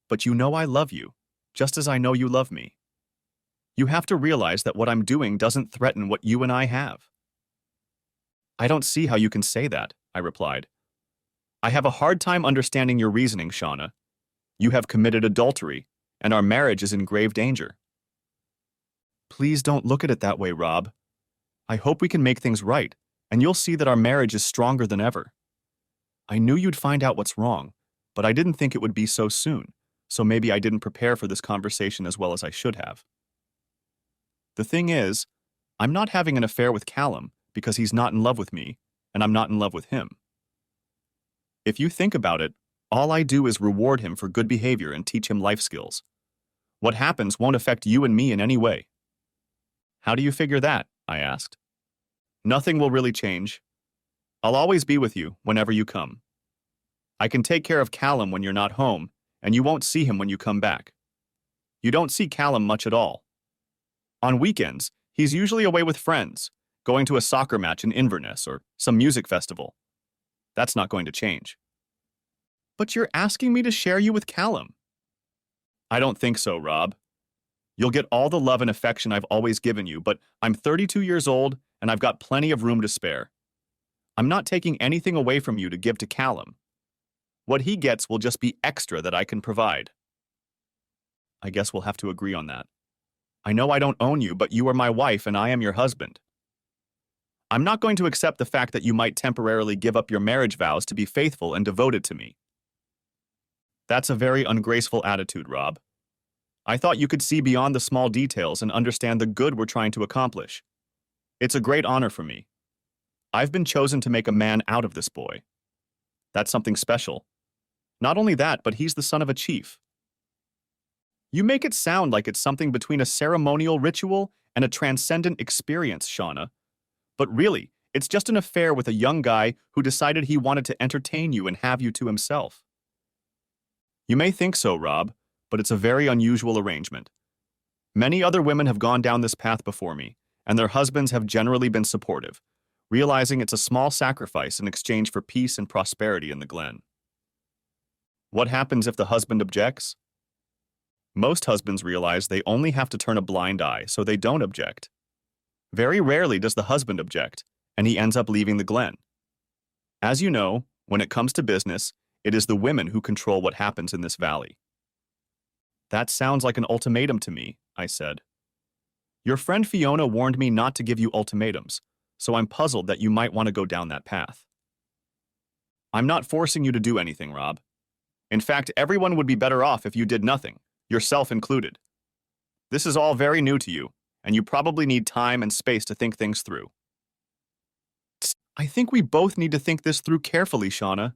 [SPEAKER 1] but you know I love you, just as I know you love me. You have to realize that what I'm doing doesn't threaten what you and I have. I don't see how you can say that, I replied. I have a hard time understanding your reasoning, Shauna. You have committed adultery, and our marriage is in grave danger. Please don't look at it that way, Rob. I hope we can make things right, and you'll see that our marriage is stronger than ever. I knew you'd find out what's wrong, but I didn't think it would be so soon, so maybe I didn't prepare for this conversation as well as I should have. The thing is, I'm not having an affair with Callum because he's not in love with me, and I'm not in love with him. If you think about it, all I do is reward him for good behavior and teach him life skills. What happens won't affect you and me in any way. How do you figure that? I asked. Nothing will really change. I'll always be with you whenever you come. I can take care of Callum when you're not home, and you won't see him when you come back. You don't see Callum much at all. On weekends, he's usually away with friends, going to a soccer match in Inverness or some music festival. That's not going to change. But you're asking me to share you with Callum. I don't think so, Rob. You'll get all the love and affection I've always given you, but I'm 32 years old and I've got plenty of room to spare. I'm not taking anything away from you to give to Callum. What he gets will just be extra that I can provide. I guess we'll have to agree on that. I know I don't own you, but you are my wife and I am your husband. I'm not going to accept the fact that you might temporarily give up your marriage vows to be faithful and devoted to me. That's a very ungraceful attitude, Rob. I thought you could see beyond the small details and understand the good we're trying to accomplish. It's a great honor for me. I've been chosen to make a man out of this boy. That's something special. Not only that, but he's the son of a chief. You make it sound like it's something between a ceremonial ritual and a transcendent experience, Shauna. But really, it's just an affair with a young guy who decided he wanted to entertain you and have you to himself. You may think so, Rob, but it's a very unusual arrangement. Many other women have gone down this path before me, and their husbands have generally been supportive, realizing it's a small sacrifice in exchange for peace and prosperity in the Glen. What happens if the husband objects? Most husbands realize they only have to turn a blind eye, so they don't object. Very rarely does the husband object, and he ends up leaving the Glen. As you know, when it comes to business, it is the women who control what happens in this valley. That sounds like an ultimatum to me, I said. Your friend Fiona warned me not to give you ultimatums, so I'm puzzled that you might want to go down that path. I'm not forcing you to do anything, Rob. In fact, everyone would be better off if you did nothing, yourself included. This is all very new to you, and you probably need time and space to think things through. I think we both need to think this through carefully, Shauna.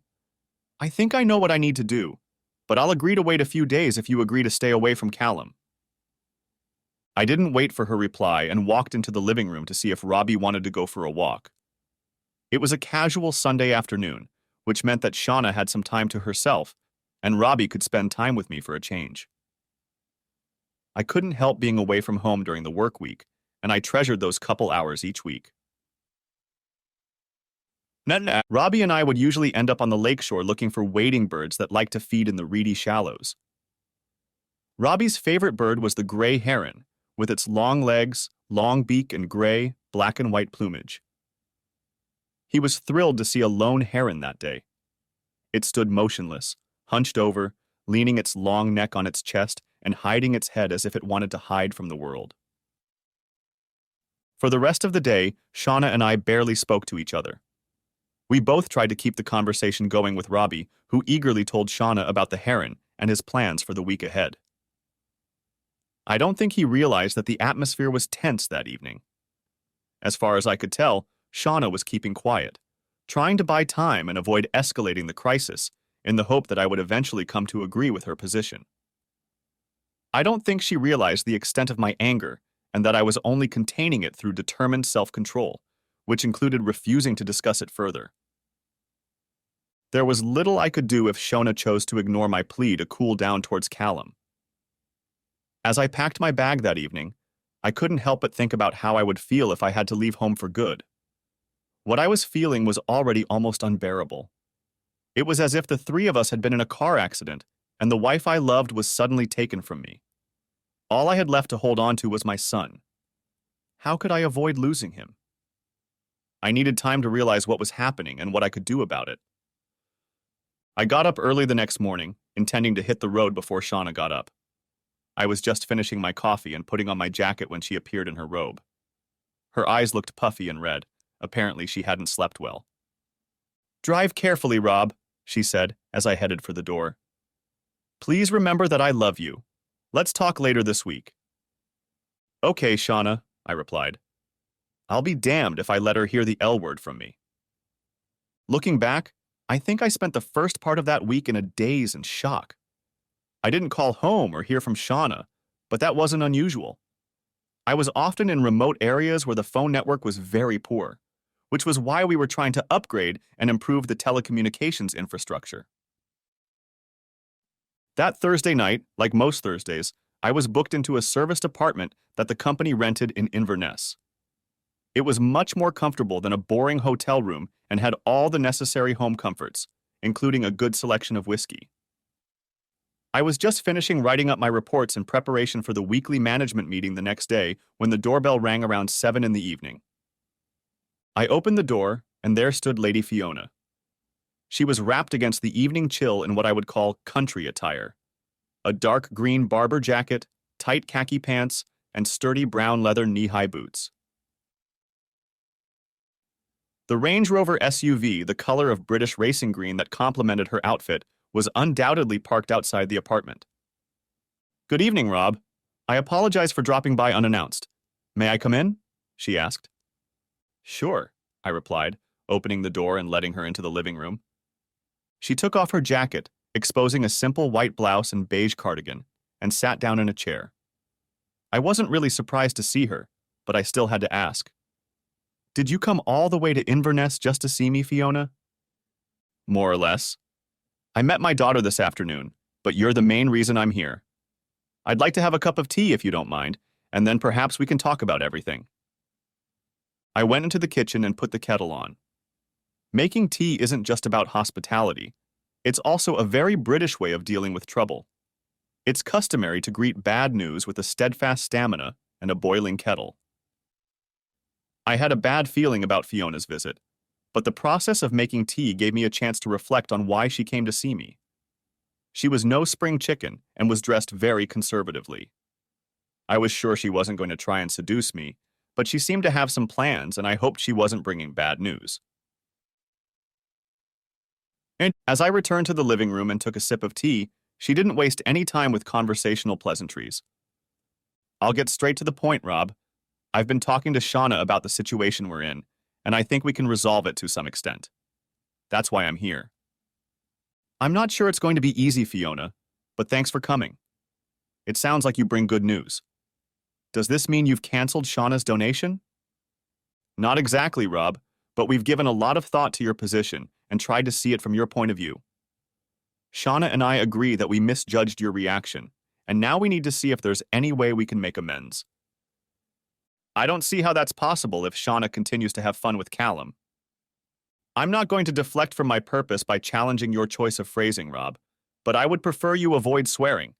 [SPEAKER 1] I think I know what I need to do, but I'll agree to wait a few days if you agree to stay away from Callum. I didn't wait for her reply and walked into the living room to see if Robbie wanted to go for a walk. It was a casual Sunday afternoon, which meant that Shauna had some time to herself, and Robbie could spend time with me for a change. I couldn't help being away from home during the work week, and I treasured those couple hours each week. Robbie and I would usually end up on the lakeshore looking for wading birds that like to feed in the reedy shallows. Robbie's favorite bird was the gray heron, with its long legs, long beak, and gray, black and white plumage. He was thrilled to see a lone heron that day. It stood motionless, hunched over, leaning its long neck on its chest and hiding its head as if it wanted to hide from the world. For the rest of the day, Shauna and I barely spoke to each other. We both tried to keep the conversation going with Robbie, who eagerly told Shauna about the heron and his plans for the week ahead. I don't think he realized that the atmosphere was tense that evening. As far as I could tell, Shauna was keeping quiet, trying to buy time and avoid escalating the crisis in the hope that I would eventually come to agree with her position. I don't think she realized the extent of my anger and that I was only containing it through determined self-control, which included refusing to discuss it further. There was little I could do if Shauna chose to ignore my plea to cool down towards Callum. As I packed my bag that evening, I couldn't help but think about how I would feel if I had to leave home for good. What I was feeling was already almost unbearable. It was as if the three of us had been in a car accident, and the wife I loved was suddenly taken from me. All I had left to hold on to was my son. How could I avoid losing him? I needed time to realize what was happening and what I could do about it. I got up early the next morning, intending to hit the road before Shauna got up. I was just finishing my coffee and putting on my jacket when she appeared in her robe. Her eyes looked puffy and red. Apparently, she hadn't slept well. "Drive carefully, Rob," she said as I headed for the door. "Please remember that I love you. Let's talk later this week." "Okay, Shauna," I replied. I'll be damned if I let her hear the L word from me. Looking back, I think I spent the first part of that week in a daze and shock. I didn't call home or hear from Shauna, but that wasn't unusual. I was often in remote areas where the phone network was very poor, which was why we were trying to upgrade and improve the telecommunications infrastructure. That Thursday night, like most Thursdays, I was booked into a serviced apartment that the company rented in Inverness. It was much more comfortable than a boring hotel room and had all the necessary home comforts, including a good selection of whiskey. I was just finishing writing up my reports in preparation for the weekly management meeting the next day when the doorbell rang around 7 in the evening. I opened the door, and there stood Lady Fiona. She was wrapped against the evening chill in what I would call country attire: a dark green Barber jacket, tight khaki pants, and sturdy brown leather knee-high boots. The Range Rover SUV, the color of British racing green that complemented her outfit, was undoubtedly parked outside the apartment. "Good evening, Rob. I apologize for dropping by unannounced. May I come in?" she asked. "Sure," I replied, opening the door and letting her into the living room. She took off her jacket, exposing a simple white blouse and beige cardigan, and sat down in a chair. I wasn't really surprised to see her, but I still had to ask, "Did you come all the way to Inverness just to see me, Fiona?" "More or less. I met my daughter this afternoon, but you're the main reason I'm here. I'd like to have a cup of tea if you don't mind, and then perhaps we can talk about everything." I went into the kitchen and put the kettle on. Making tea isn't just about hospitality. It's also a very British way of dealing with trouble. It's customary to greet bad news with a steadfast stamina and a boiling kettle. I had a bad feeling about Fiona's visit, but the process of making tea gave me a chance to reflect on why she came to see me. She was no spring chicken and was dressed very conservatively. I was sure she wasn't going to try and seduce me, but she seemed to have some plans, and I hoped she wasn't bringing bad news. And as I returned to the living room and took a sip of tea, she didn't waste any time with conversational pleasantries. "I'll get straight to the point, Rob. I've been talking to Shauna about the situation we're in, and I think we can resolve it to some extent. That's why I'm here." "I'm not sure it's going to be easy, Fiona, but thanks for coming. It sounds like you bring good news. Does this mean you've canceled Shauna's donation?" "Not exactly, Rob, but we've given a lot of thought to your position and tried to see it from your point of view. Shauna and I agree that we misjudged your reaction, and now we need to see if there's any way we can make amends." "I don't see how that's possible if Shauna continues to have fun with Callum." "I'm not going to deflect from my purpose by challenging your choice of phrasing, Rob, but I would prefer you avoid swearing.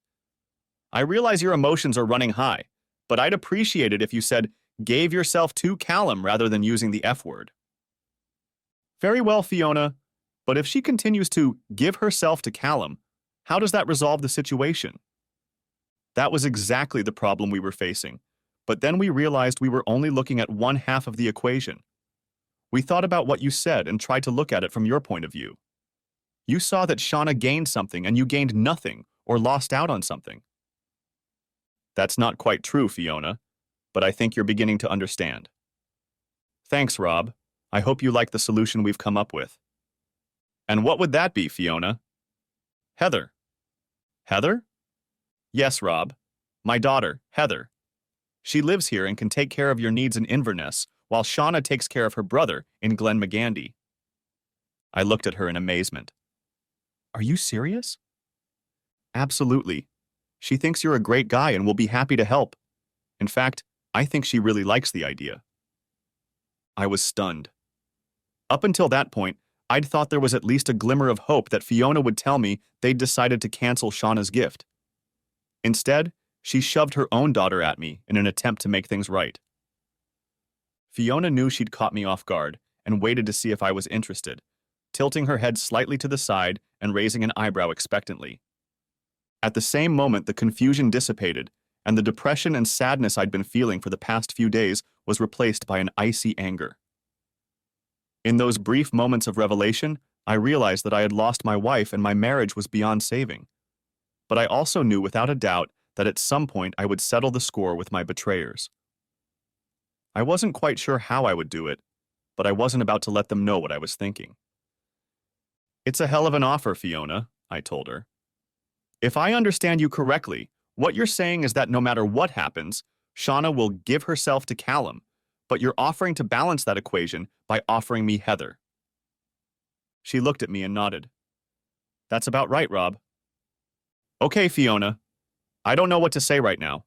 [SPEAKER 1] I realize your emotions are running high, but I'd appreciate it if you said, 'gave yourself to Callum' rather than using the F word." "Very well, Fiona, but if she continues to give herself to Callum, how does that resolve the situation?" That was exactly the problem we were facing, but then we realized we were only looking at one half of the equation. We thought about what you said and tried to look at it from your point of view. You saw that Shauna gained something and you gained nothing or lost out on something. That's not quite true, Fiona, but I think you're beginning to understand. Thanks, Rob. I hope you like the solution we've come up with. And what would that be, Fiona? Heather. Heather? Yes, Rob. My daughter, Heather. She lives here and can take care of your needs in Inverness, while Shauna takes care of her brother in Glenmagandy. I looked at her in amazement. Are you serious? Absolutely. She thinks you're a great guy and will be happy to help. In fact, I think she really likes the idea. I was stunned. Up until that point, I'd thought there was at least a glimmer of hope that Fiona would tell me they'd decided to cancel Shauna's gift. Instead, she shoved her own daughter at me in an attempt to make things right. Fiona knew she'd caught me off guard and waited to see if I was interested, tilting her head slightly to the side and raising an eyebrow expectantly. At the same moment, the confusion dissipated, and the depression and sadness I'd been feeling for the past few days was replaced by an icy anger. In those brief moments of revelation, I realized that I had lost my wife and my marriage was beyond saving. But I also knew without a doubt that at some point I would settle the score with my betrayers. I wasn't quite sure how I would do it, but I wasn't about to let them know what I was thinking. It's a hell of an offer, Fiona, I told her. If I understand you correctly, what you're saying is that no matter what happens, Shauna will give herself to Callum, but you're offering to balance that equation by offering me Heather. She looked at me and nodded. That's about right, Rob. Okay, Fiona. I don't know what to say right now.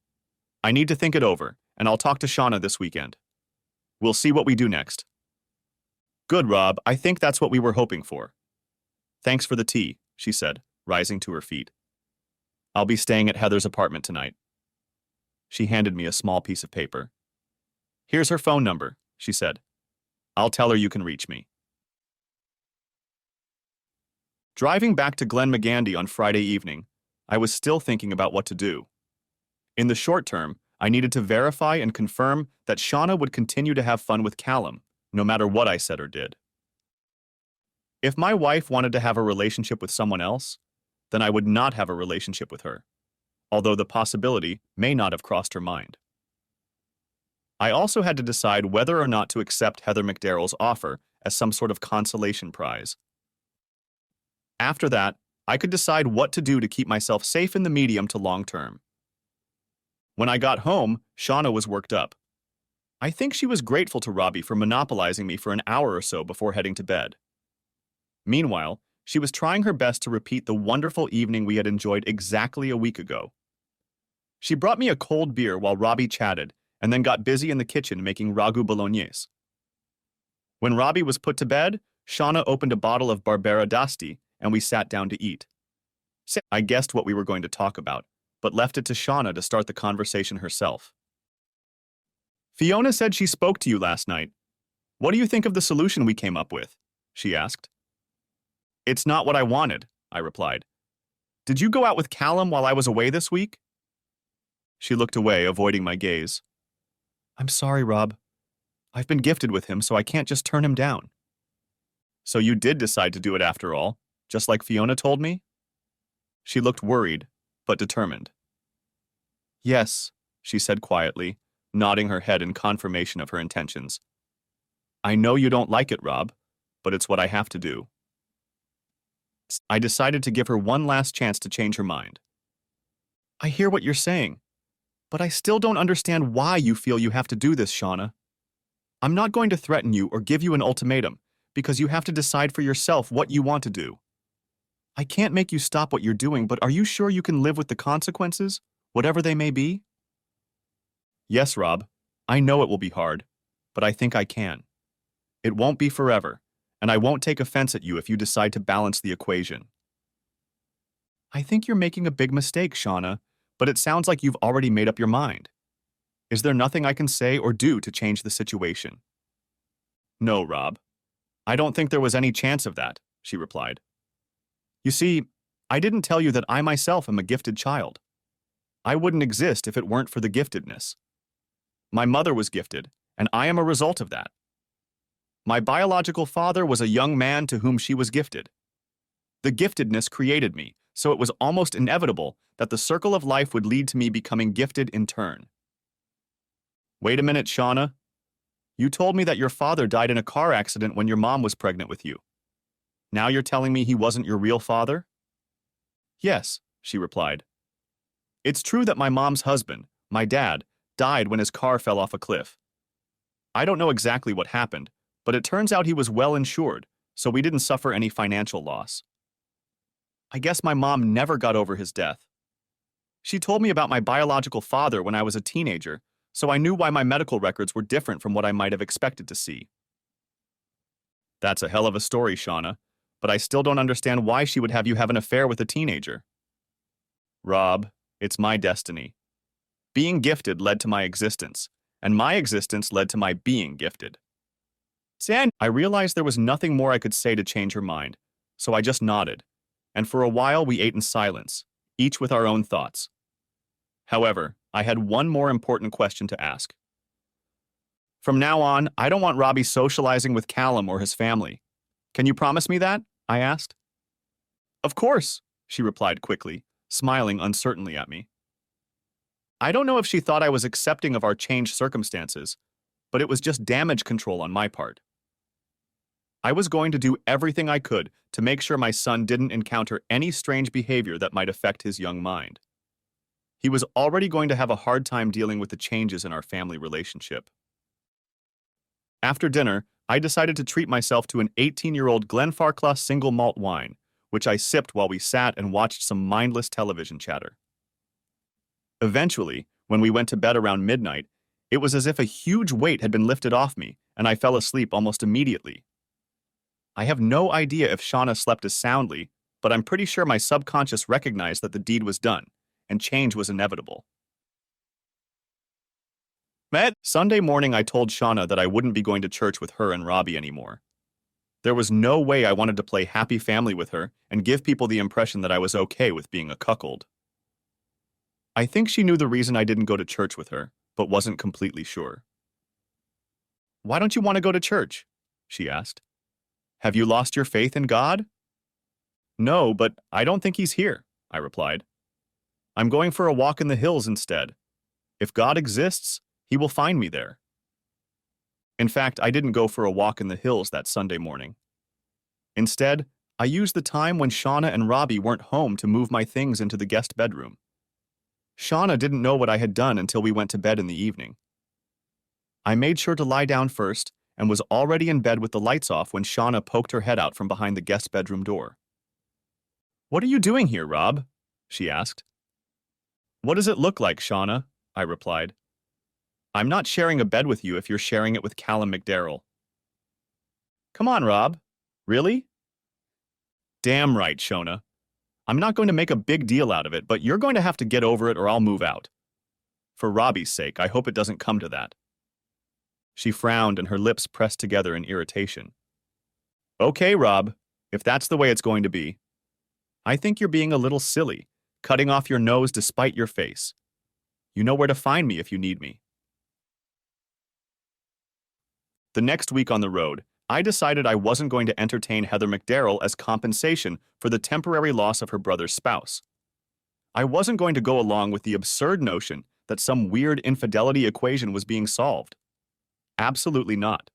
[SPEAKER 1] I need to think it over, and I'll talk to Shauna this weekend. We'll see what we do next. Good, Rob. I think that's what we were hoping for. Thanks for the tea, she said, rising to her feet. I'll be staying at Heather's apartment tonight. She handed me a small piece of paper. Here's her phone number, she said. I'll tell her you can reach me. Driving back to Glen McGandy on Friday evening, I was still thinking about what to do. In the short term, I needed to verify and confirm that Shauna would continue to have fun with Callum, no matter what I said or did. If my wife wanted to have a relationship with someone else, then I would not have a relationship with her, although the possibility may not have crossed her mind. I also had to decide whether or not to accept Heather McDarrell's offer as some sort of consolation prize. After that, I could decide what to do to keep myself safe in the medium to long term. When I got home, Shauna was worked up. I think she was grateful to Robbie for monopolizing me for an hour or so before heading to bed. Meanwhile, she was trying her best to repeat the wonderful evening we had enjoyed exactly a week ago. She brought me a cold beer while Robbie chatted and then got busy in the kitchen making ragu bolognese. When Robbie was put to bed, Shauna opened a bottle of Barbera d'Asti and we sat down to eat. I guessed what we were going to talk about, but left it to Shauna to start the conversation herself. Fiona said she spoke to you last night. What do you think of the solution we came up with? She asked. It's not what I wanted, I replied. Did you go out with Callum while I was away this week? She looked away, avoiding my gaze. I'm sorry, Rob. I've been gifted with him, so I can't just turn him down. So you did decide to do it after all, just like Fiona told me? She looked worried, but determined. Yes, she said quietly, nodding her head in confirmation of her intentions. I know you don't like it, Rob, but it's what I have to do. I decided to give her one last chance to change her mind. I hear what you're saying, but I still don't understand why you feel you have to do this, Shauna. I'm not going to threaten you or give you an ultimatum, because you have to decide for yourself what you want to do. I can't make you stop what you're doing, but are you sure you can live with the consequences, whatever they may be? Yes, Rob. I know it will be hard, but I think I can. It won't be forever, and I won't take offense at you if you decide to balance the equation. I think you're making a big mistake, Shauna, but it sounds like you've already made up your mind. Is there nothing I can say or do to change the situation? No, Rob. I don't think there was any chance of that, she replied. You see, I didn't tell you that I myself am a gifted child. I wouldn't exist if it weren't for the giftedness. My mother was gifted, and I am a result of that. My biological father was a young man to whom she was gifted. The giftedness created me, so it was almost inevitable that the circle of life would lead to me becoming gifted in turn. Wait a minute, Shauna. You told me that your father died in a car accident when your mom was pregnant with you. Now you're telling me he wasn't your real father? Yes, she replied. It's true that my mom's husband, my dad, died when his car fell off a cliff. I don't know exactly what happened, but it turns out he was well insured, so we didn't suffer any financial loss. I guess my mom never got over his death. She told me about my biological father when I was a teenager, so I knew why my medical records were different from what I might have expected to see. That's a hell of a story, Shauna, but I still don't understand why she would have you have an affair with a teenager. Rob, it's my destiny. Being gifted led to my existence, and my existence led to my being gifted. I realized there was nothing more I could say to change her mind, so I just nodded, and for a while we ate in silence, each with our own thoughts. However, I had one more important question to ask. From now on, I don't want Robbie socializing with Callum or his family. Can you promise me that? I asked. Of course, she replied quickly, smiling uncertainly at me. I don't know if she thought I was accepting of our changed circumstances, but it was just damage control on my part. I was going to do everything I could to make sure my son didn't encounter any strange behavior that might affect his young mind. He was already going to have a hard time dealing with the changes in our family relationship. After dinner, I decided to treat myself to an 18-year-old Glenfarclas single malt wine, which I sipped while we sat and watched some mindless television chatter. Eventually, when we went to bed around midnight, it was as if a huge weight had been lifted off me, and I fell asleep almost immediately. I have no idea if Shauna slept as soundly, but I'm pretty sure my subconscious recognized that the deed was done, and change was inevitable. Sunday morning, I told Shauna that I wouldn't be going to church with her and Robbie anymore. There was no way I wanted to play happy family with her and give people the impression that I was okay with being a cuckold. I think she knew the reason I didn't go to church with her, but wasn't completely sure. "Why don't you want to go to church?" she asked. "Have you lost your faith in God?" "No, but I don't think he's here," I replied. "I'm going for a walk in the hills instead. If God exists, he will find me there." In fact, I didn't go for a walk in the hills that Sunday morning. Instead, I used the time when Shauna and Robbie weren't home to move my things into the guest bedroom. Shauna didn't know what I had done until we went to bed in the evening. I made sure to lie down first and was already in bed with the lights off when Shauna poked her head out from behind the guest bedroom door. "What are you doing here, Rob?" she asked. "What does it look like, Shauna?" I replied. "I'm not sharing a bed with you if you're sharing it with Callum McDarrell." "Come on, Rob. Really?" "Damn right, Shona. I'm not going to make a big deal out of it, but you're going to have to get over it or I'll move out. For Robbie's sake, I hope it doesn't come to that." She frowned and her lips pressed together in irritation. "Okay, Rob, if that's the way it's going to be. I think you're being a little silly, cutting off your nose despite your face. You know where to find me if you need me." The next week on the road, I decided I wasn't going to entertain Heather McDarrell as compensation for the temporary loss of her brother's spouse. I wasn't going to go along with the absurd notion that some weird infidelity equation was being solved. Absolutely not.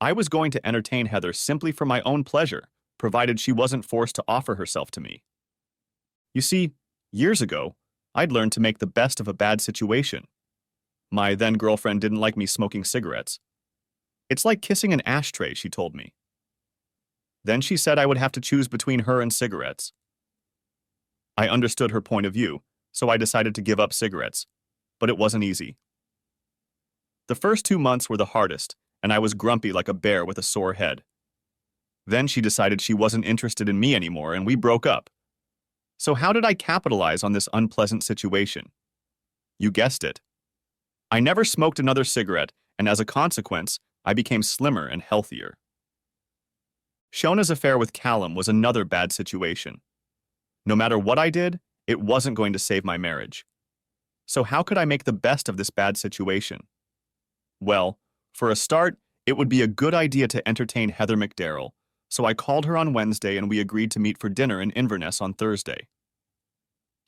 [SPEAKER 1] I was going to entertain Heather simply for my own pleasure, provided she wasn't forced to offer herself to me. You see, years ago, I'd learned to make the best of a bad situation. My then-girlfriend didn't like me smoking cigarettes. "It's like kissing an ashtray," she told me. Then she said I would have to choose between her and cigarettes. I understood her point of view, so I decided to give up cigarettes. But it wasn't easy. The first 2 months were the hardest, and I was grumpy like a bear with a sore head. Then she decided she wasn't interested in me anymore, and we broke up. So how did I capitalize on this unpleasant situation? You guessed it. I never smoked another cigarette, and as a consequence, I became slimmer and healthier. Shona's affair with Callum was another bad situation. No matter what I did, it wasn't going to save my marriage. So how could I make the best of this bad situation? Well, for a start, it would be a good idea to entertain Heather McDarrell, so I called her on Wednesday and we agreed to meet for dinner in Inverness on Thursday.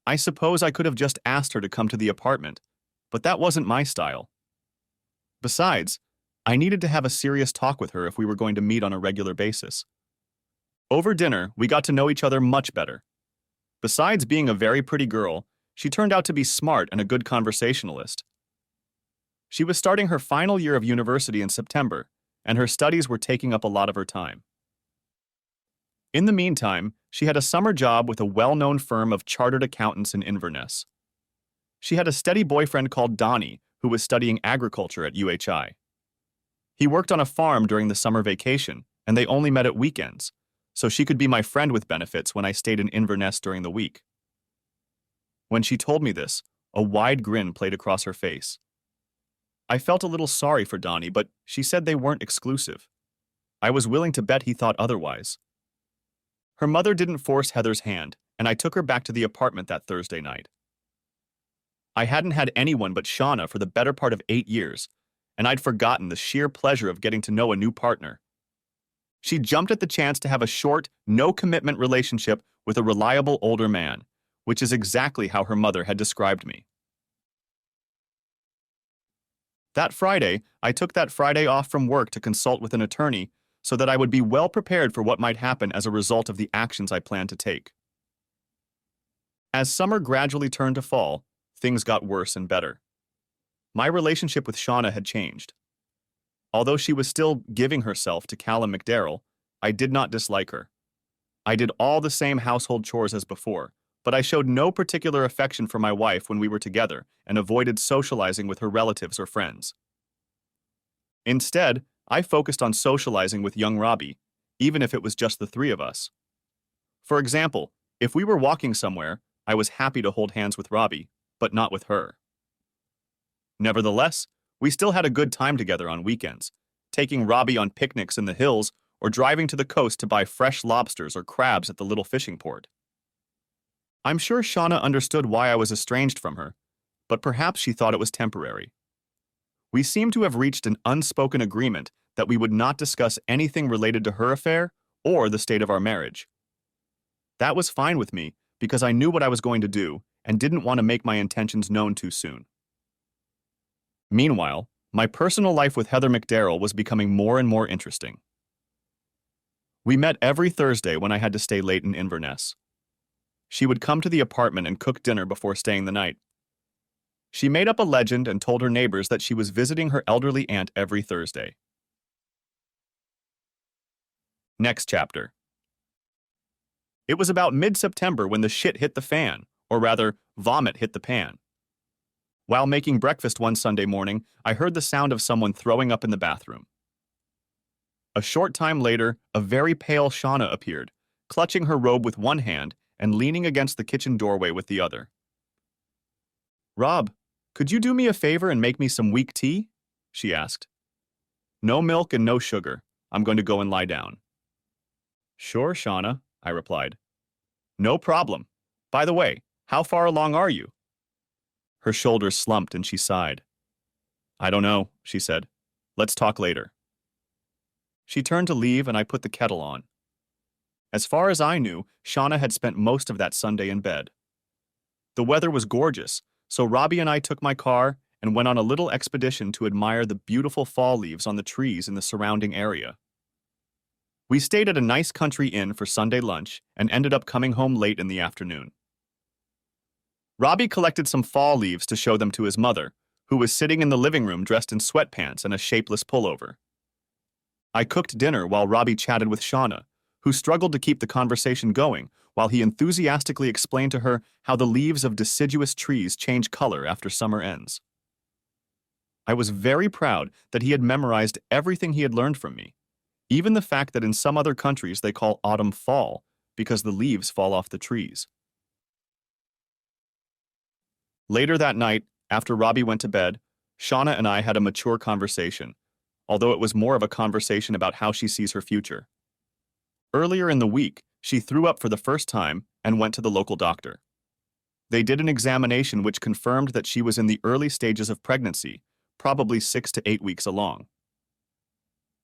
[SPEAKER 1] I suppose I could have just asked her to come to the apartment, but that wasn't my style. Besides, I needed to have a serious talk with her if we were going to meet on a regular basis. Over dinner, we got to know each other much better. Besides being a very pretty girl, she turned out to be smart and a good conversationalist. She was starting her final year of university in September, and her studies were taking up a lot of her time. In the meantime, she had a summer job with a well-known firm of chartered accountants in Inverness. She had a steady boyfriend called Donnie, who was studying agriculture at UHI. He worked on a farm during the summer vacation, and they only met at weekends, so she could be my friend with benefits when I stayed in Inverness during the week. When she told me this, a wide grin played across her face. I felt a little sorry for Donnie, but she said they weren't exclusive. I was willing to bet he thought otherwise. Her mother didn't force Heather's hand, and I took her back to the apartment that Thursday night. I hadn't had anyone but Shauna for the better part of 8 years, and I'd forgotten the sheer pleasure of getting to know a new partner. She jumped at the chance to have a short, no-commitment relationship with a reliable older man, which is exactly how her mother had described me. That Friday, I took that Friday off from work to consult with an attorney so that I would be well prepared for what might happen as a result of the actions I planned to take. As summer gradually turned to fall, things got worse and better. My relationship with Shauna had changed. Although she was still giving herself to Callum McDarrell, I did not dislike her. I did all the same household chores as before, but I showed no particular affection for my wife when we were together and avoided socializing with her relatives or friends. Instead, I focused on socializing with young Robbie, even if it was just the three of us. For example, if we were walking somewhere, I was happy to hold hands with Robbie, but not with her. Nevertheless, we still had a good time together on weekends, taking Robbie on picnics in the hills or driving to the coast to buy fresh lobsters or crabs at the little fishing port. I'm sure Shauna understood why I was estranged from her, but perhaps she thought it was temporary. We seemed to have reached an unspoken agreement that we would not discuss anything related to her affair or the state of our marriage. That was fine with me because I knew what I was going to do and didn't want to make my intentions known too soon. Meanwhile, my personal life with Heather McDarrell was becoming more and more interesting. We met every Thursday when I had to stay late in Inverness. She would come to the apartment and cook dinner before staying the night. She made up a legend and told her neighbors that she was visiting her elderly aunt every Thursday. Next chapter. It was about mid-September when the shit hit the fan, or rather, vomit hit the pan. While making breakfast one Sunday morning, I heard the sound of someone throwing up in the bathroom. A short time later, a very pale Shauna appeared, clutching her robe with one hand and leaning against the kitchen doorway with the other. "Rob, could you do me a favor and make me some weak tea?" she asked. "No milk and no sugar. I'm going to go and lie down." "Sure, Shauna," I replied. "No problem. By the way, how far along are you?" Her shoulders slumped and she sighed. "I don't know," she said. "Let's talk later." She turned to leave and I put the kettle on. As far as I knew, Shauna had spent most of that Sunday in bed. The weather was gorgeous, so Robbie and I took my car and went on a little expedition to admire the beautiful fall leaves on the trees in the surrounding area. We stayed at a nice country inn for Sunday lunch and ended up coming home late in the afternoon. Robbie collected some fall leaves to show them to his mother, who was sitting in the living room dressed in sweatpants and a shapeless pullover. I cooked dinner while Robbie chatted with Shauna, who struggled to keep the conversation going while he enthusiastically explained to her how the leaves of deciduous trees change color after summer ends. I was very proud that he had memorized everything he had learned from me, even the fact that in some other countries they call autumn fall because the leaves fall off the trees. Later that night, after Robbie went to bed, Shauna and I had a mature conversation, although it was more of a conversation about how she sees her future. Earlier in the week, she threw up for the first time and went to the local doctor. They did an examination which confirmed that she was in the early stages of pregnancy, probably 6 to 8 weeks along.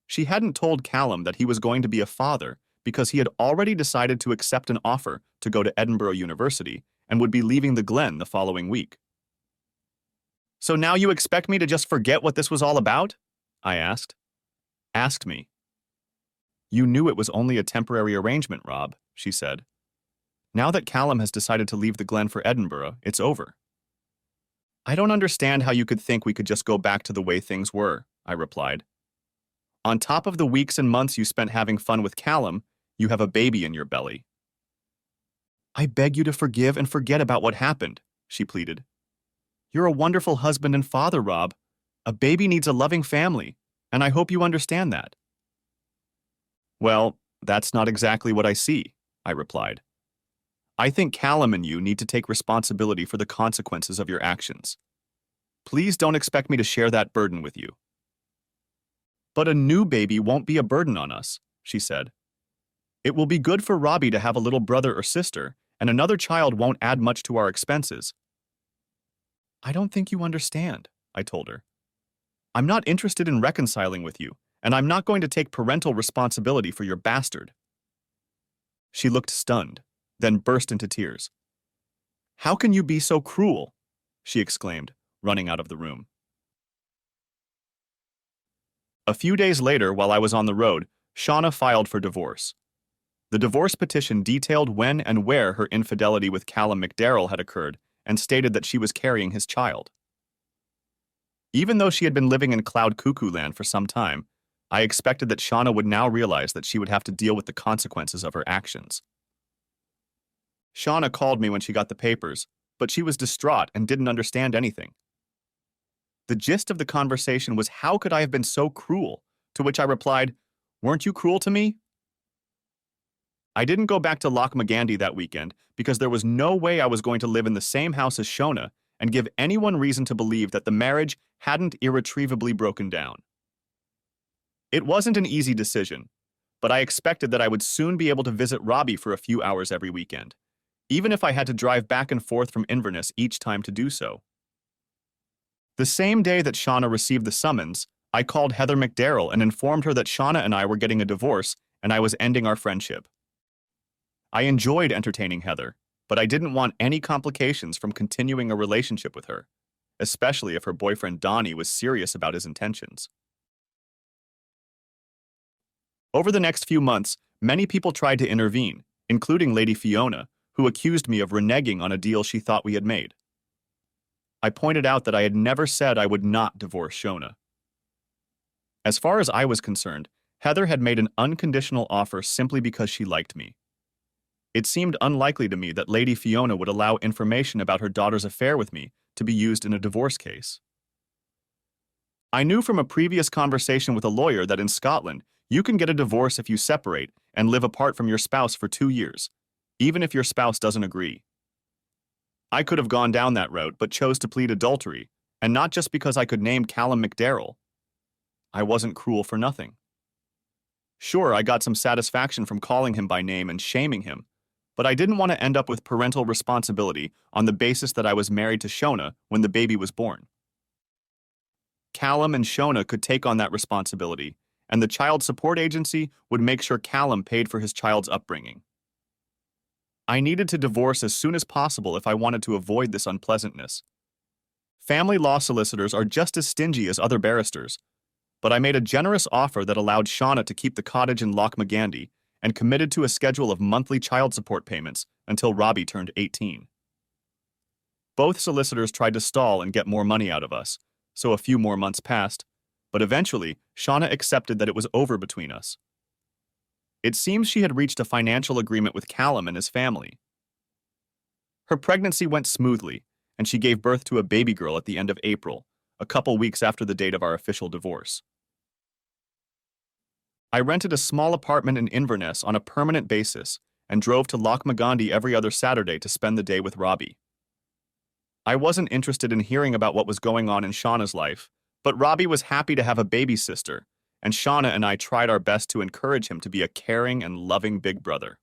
[SPEAKER 1] She hadn't told Callum that he was going to be a father because he had already decided to accept an offer to go to Edinburgh University and would be leaving the Glen the following week. "So now you expect me to just forget what this was all about?" I asked. "Asked me." "You knew it was only a temporary arrangement, Rob," she said. "Now that Callum has decided to leave the Glen for Edinburgh, it's over." "I don't understand how you could think we could just go back to the way things were," I replied. "On top of the weeks and months you spent having fun with Callum, you have a baby in your belly." "I beg you to forgive and forget about what happened," she pleaded. "You're a wonderful husband and father, Rob. A baby needs a loving family, and I hope you understand that." "Well, that's not exactly what I see," I replied. "I think Callum and you need to take responsibility for the consequences of your actions. Please don't expect me to share that burden with you." "But a new baby won't be a burden on us," she said. "It will be good for Robbie to have a little brother or sister, and another child won't add much to our expenses." "I don't think you understand," I told her. "I'm not interested in reconciling with you, and I'm not going to take parental responsibility for your bastard." She looked stunned, then burst into tears. "How can you be so cruel?" she exclaimed, running out of the room. A few days later, while I was on the road, Shauna filed for divorce. The divorce petition detailed when and where her infidelity with Callum McDarrell had occurred and stated that she was carrying his child. Even though she had been living in cloud cuckoo land for some time, I expected that Shauna would now realize that she would have to deal with the consequences of her actions. Shauna called me when she got the papers, but she was distraught and didn't understand anything. The gist of the conversation was how could I have been so cruel, to which I replied, "Weren't you cruel to me?" I didn't go back to Lochmagandy that weekend because there was no way I was going to live in the same house as Shona and give anyone reason to believe that the marriage hadn't irretrievably broken down. It wasn't an easy decision, but I expected that I would soon be able to visit Robbie for a few hours every weekend, even if I had to drive back and forth from Inverness each time to do so. The same day that Shauna received the summons, I called Heather McDarrell and informed her that Shauna and I were getting a divorce and I was ending our friendship. I enjoyed entertaining Heather, but I didn't want any complications from continuing a relationship with her, especially if her boyfriend Donnie was serious about his intentions. Over the next few months, many people tried to intervene, including Lady Fiona, who accused me of reneging on a deal she thought we had made. I pointed out that I had never said I would not divorce Shona. As far as I was concerned, Heather had made an unconditional offer simply because she liked me. It seemed unlikely to me that Lady Fiona would allow information about her daughter's affair with me to be used in a divorce case. I knew from a previous conversation with a lawyer that in Scotland, you can get a divorce if you separate and live apart from your spouse for 2 years, even if your spouse doesn't agree. I could have gone down that route but chose to plead adultery, and not just because I could name Callum McDarrell. I wasn't cruel for nothing. Sure, I got some satisfaction from calling him by name and shaming him, but I didn't want to end up with parental responsibility on the basis that I was married to Shona when the baby was born. Callum and Shona could take on that responsibility, and the child support agency would make sure Callum paid for his child's upbringing. I needed to divorce as soon as possible if I wanted to avoid this unpleasantness. Family law solicitors are just as stingy as other barristers, but I made a generous offer that allowed Shauna to keep the cottage in Lochmagandy and committed to a schedule of monthly child support payments until Robbie turned 18. Both solicitors tried to stall and get more money out of us, so a few more months passed, but eventually Shauna accepted that it was over between us. It seems she had reached a financial agreement with Callum and his family. Her pregnancy went smoothly, and she gave birth to a baby girl at the end of April, a couple weeks after the date of our official divorce. I rented a small apartment in Inverness on a permanent basis and drove to Lochmagandy every other Saturday to spend the day with Robbie. I wasn't interested in hearing about what was going on in Shauna's life, but Robbie was happy to have a baby sister, and Shauna and I tried our best to encourage him to be a caring and loving big brother.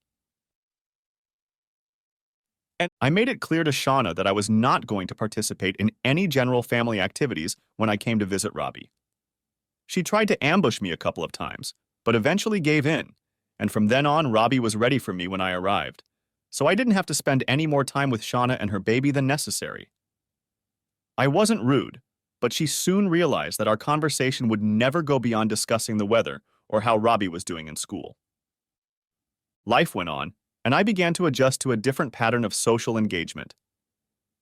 [SPEAKER 1] And I made it clear to Shauna that I was not going to participate in any general family activities when I came to visit Robbie. She tried to ambush me a couple of times, but eventually gave in, and from then on Robbie was ready for me when I arrived, so I didn't have to spend any more time with Shauna and her baby than necessary. I wasn't rude, but she soon realized that our conversation would never go beyond discussing the weather or how Robbie was doing in school. Life went on, and I began to adjust to a different pattern of social engagement.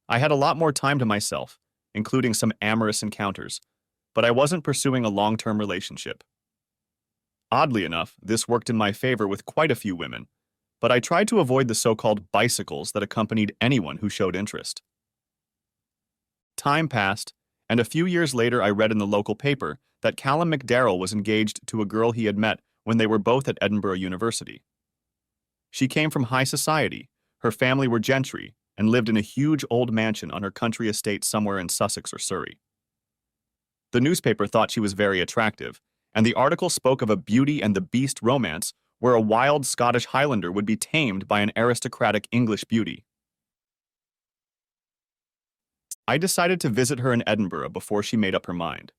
[SPEAKER 1] I had a lot more time to myself, including some amorous encounters, but I wasn't pursuing a long-term relationship. Oddly enough, this worked in my favor with quite a few women, but I tried to avoid the so-called bicycles that accompanied anyone who showed interest. Time passed, and a few years later I read in the local paper that Callum McDarrell was engaged to a girl he had met when they were both at Edinburgh University. She came from high society, her family were gentry, and lived in a huge old mansion on her country estate somewhere in Sussex or Surrey. The newspaper thought she was very attractive, and the article spoke of a Beauty and the Beast romance where a wild Scottish Highlander would be tamed by an aristocratic English beauty. I decided to visit her in Edinburgh before she made up her mind.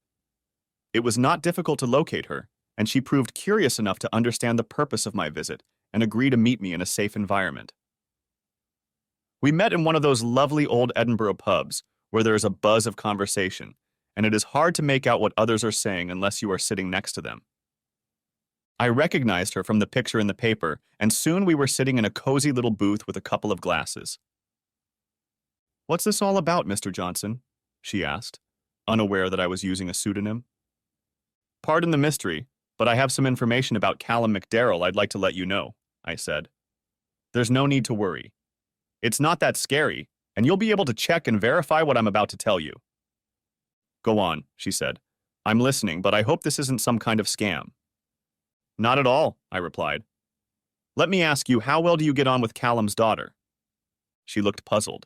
[SPEAKER 1] It was not difficult to locate her, and she proved curious enough to understand the purpose of my visit and agree to meet me in a safe environment. We met in one of those lovely old Edinburgh pubs where there is a buzz of conversation, and it is hard to make out what others are saying unless you are sitting next to them. I recognized her from the picture in the paper, and soon we were sitting in a cozy little booth with a couple of glasses. "What's this all about, Mr. Johnson?" she asked, unaware that I was using a pseudonym. "Pardon the mystery, but I have some information about Callum McDarrell I'd like to let you know," I said. "There's no need to worry. It's not that scary, and you'll be able to check and verify what I'm about to tell you. Go on, she said. I'm listening, but I hope this isn't some kind of scam. Not at all, I replied. Let me ask you, how well do you get on with Callum's daughter? She looked puzzled.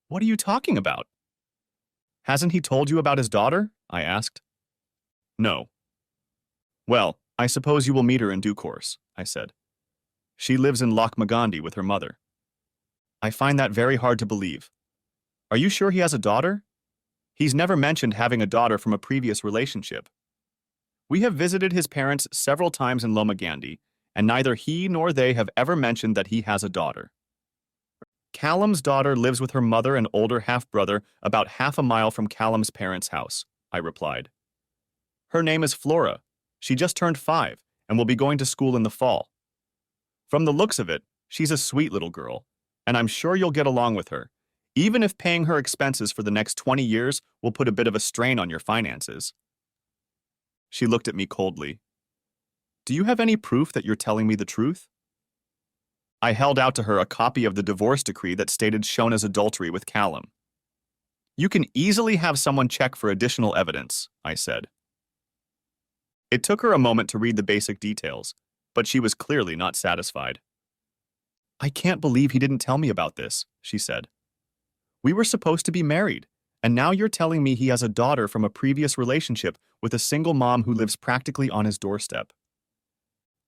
[SPEAKER 1] What are you talking about? Hasn't he told you about his daughter? I asked. No. Well, I suppose you will meet her in due course, I said. She lives in Lochmagandie with her mother. I find that very hard to believe. Are you sure he has a daughter? He's never mentioned having a daughter from a previous relationship. We have visited his parents several times in Lochmagandie, and neither he nor they have ever mentioned that he has a daughter. Callum's daughter lives with her mother and older half-brother about half a mile from Callum's parents' house, I replied. Her name is Flora. She just turned 5 and will be going to school in the fall. From the looks of it, she's a sweet little girl, and I'm sure you'll get along with her, even if paying her expenses for the next 20 years will put a bit of a strain on your finances. She looked at me coldly. Do you have any proof that you're telling me the truth? I held out to her a copy of the divorce decree that stated Shona's adultery with Callum. You can easily have someone check for additional evidence, I said. It took her a moment to read the basic details, but she was clearly not satisfied. I can't believe he didn't tell me about this, she said. We were supposed to be married, and now you're telling me he has a daughter from a previous relationship with a single mom who lives practically on his doorstep.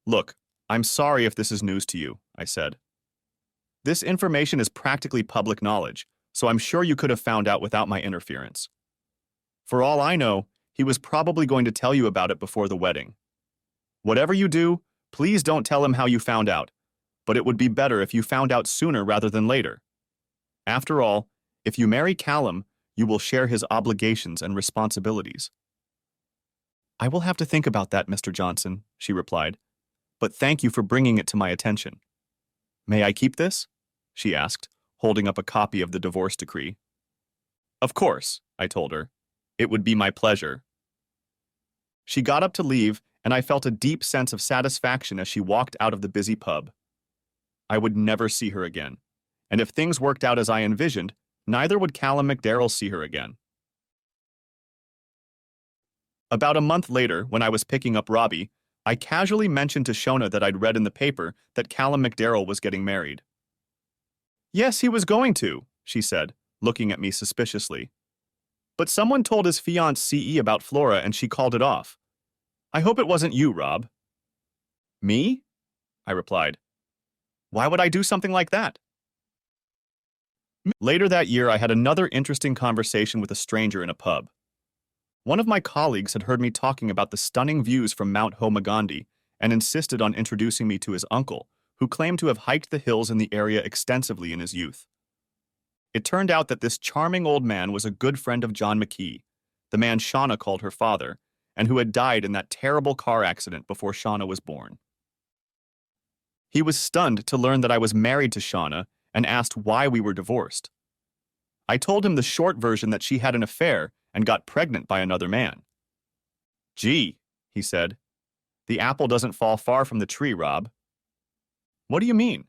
[SPEAKER 1] Look, I'm sorry if this is news to you, I said. This information is practically public knowledge, so I'm sure you could have found out without my interference. For all I know, he was probably going to tell you about it before the wedding. Whatever you do, please don't tell him how you found out, but it would be better if you found out sooner rather than later. After all, if you marry Callum, you will share his obligations and responsibilities. I will have to think about that, Mr. Johnson, she replied, but thank you for bringing it to my attention. May I keep this? She asked, holding up a copy of the divorce decree. Of course, I told her. It would be my pleasure. She got up to leave, and I felt a deep sense of satisfaction as she walked out of the busy pub. I would never see her again, and if things worked out as I envisioned, neither would Callum McDarrell see her again. About a month later, when I was picking up Robbie, I casually mentioned to Shona that I'd read in the paper that Callum McDarrell was getting married. Yes, he was going to, she said, looking at me suspiciously. But someone told his fiancée about Flora and she called it off. I hope it wasn't you, Rob. Me? I replied. Why would I do something like that? Later that year, I had another interesting conversation with a stranger in a pub. One of my colleagues had heard me talking about the stunning views from Mount Homagandi and insisted on introducing me to his uncle, who claimed to have hiked the hills in the area extensively in his youth. It turned out that this charming old man was a good friend of John McKee, the man Shauna called her father, and who had died in that terrible car accident before Shauna was born. He was stunned to learn that I was married to Shauna and asked why we were divorced. I told him the short version that she had an affair and got pregnant by another man. Gee, he said, the apple doesn't fall far from the tree, Rob. What do you mean?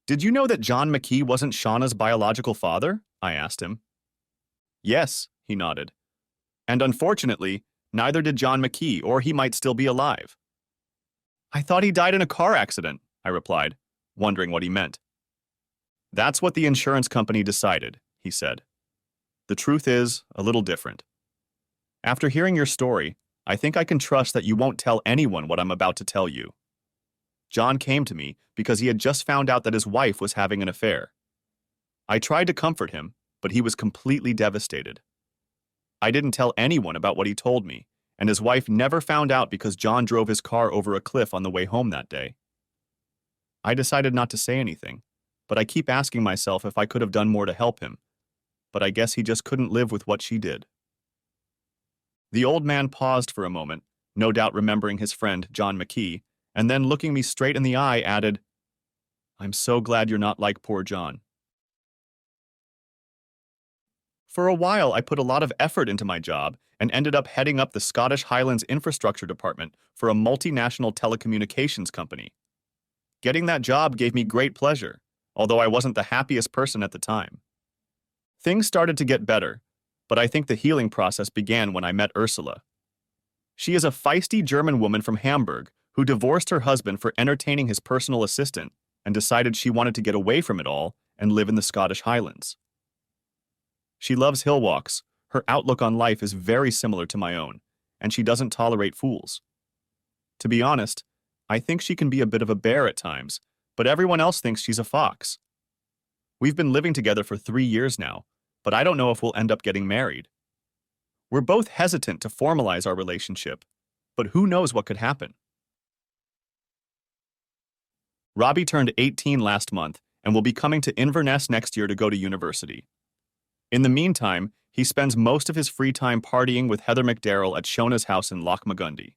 [SPEAKER 1] Did you know that John McKee wasn't Shauna's biological father? I asked him. Yes, he nodded. And unfortunately, neither did John McKee, or he might still be alive. I thought he died in a car accident, I replied, wondering what he meant. That's what the insurance company decided, he said. The truth is a little different. After hearing your story, I think I can trust that you won't tell anyone what I'm about to tell you. John came to me because he had just found out that his wife was having an affair. I tried to comfort him, but he was completely devastated. I didn't tell anyone about what he told me, and his wife never found out because John drove his car over a cliff on the way home that day. I decided not to say anything, but I keep asking myself if I could have done more to help him, but I guess he just couldn't live with what she did. The old man paused for a moment, no doubt remembering his friend John McKee, and then looking me straight in the eye added, I'm so glad you're not like poor John. For a while, I put a lot of effort into my job and ended up heading up the Scottish Highlands Infrastructure Department for a multinational telecommunications company. Getting that job gave me great pleasure, although I wasn't the happiest person at the time. Things started to get better, but I think the healing process began when I met Ursula. She is a feisty German woman from Hamburg who divorced her husband for entertaining his personal assistant and decided she wanted to get away from it all and live in the Scottish Highlands. She loves hill walks, her outlook on life is very similar to my own, and she doesn't tolerate fools. To be honest, I think she can be a bit of a bear at times, but everyone else thinks she's a fox. We've been living together for 3 years now, but I don't know if we'll end up getting married. We're both hesitant to formalize our relationship, but who knows what could happen. Robbie turned 18 last month and will be coming to Inverness next year to go to university. In the meantime, he spends most of his free time partying with Heather McDarrell at Shona's house in Lochmagundy.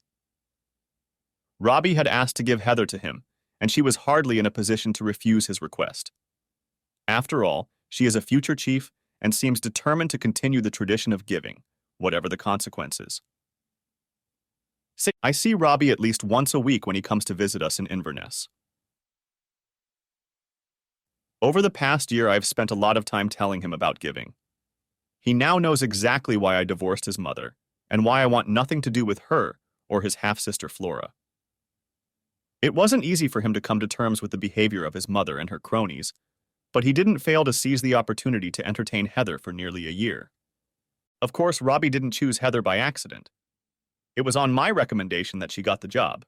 [SPEAKER 1] Robbie had asked to give Heather to him, and she was hardly in a position to refuse his request. After all, she is a future chief and seems determined to continue the tradition of giving, whatever the consequences. I see Robbie at least once a week when he comes to visit us in Inverness. Over the past year, I've spent a lot of time telling him about giving. He now knows exactly why I divorced his mother, and why I want nothing to do with her or his half-sister Flora. It wasn't easy for him to come to terms with the behavior of his mother and her cronies, but he didn't fail to seize the opportunity to entertain Heather for nearly a year. Of course, Robbie didn't choose Heather by accident. It was on my recommendation that she got the job.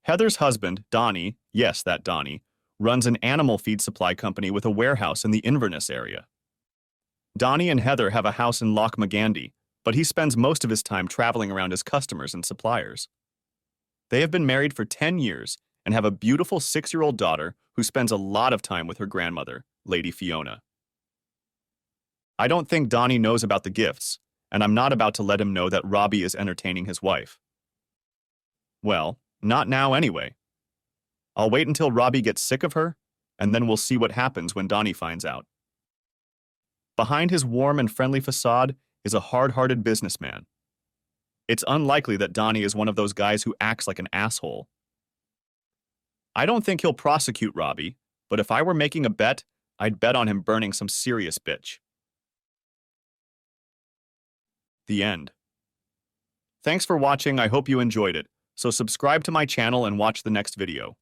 [SPEAKER 1] Heather's husband, Donnie, yes, that Donnie, runs an animal feed supply company with a warehouse in the Inverness area. Donnie and Heather have a house in Lochmagundy, but he spends most of his time traveling around his customers and suppliers. They have been married for 10 years and have a beautiful 6-year-old daughter who spends a lot of time with her grandmother, Lady Fiona. I don't think Donnie knows about the gifts, and I'm not about to let him know that Robbie is entertaining his wife. Well, not now anyway. I'll wait until Robbie gets sick of her, and then we'll see what happens when Donnie finds out. Behind his warm and friendly facade is a hard-hearted businessman. It's unlikely that Donnie is one of those guys who acts like an asshole. I don't think he'll prosecute Robbie, but if I were making a bet, I'd bet on him burning some serious bitch. The end. Thanks for watching, I hope you enjoyed it, so subscribe to my channel and watch the next video.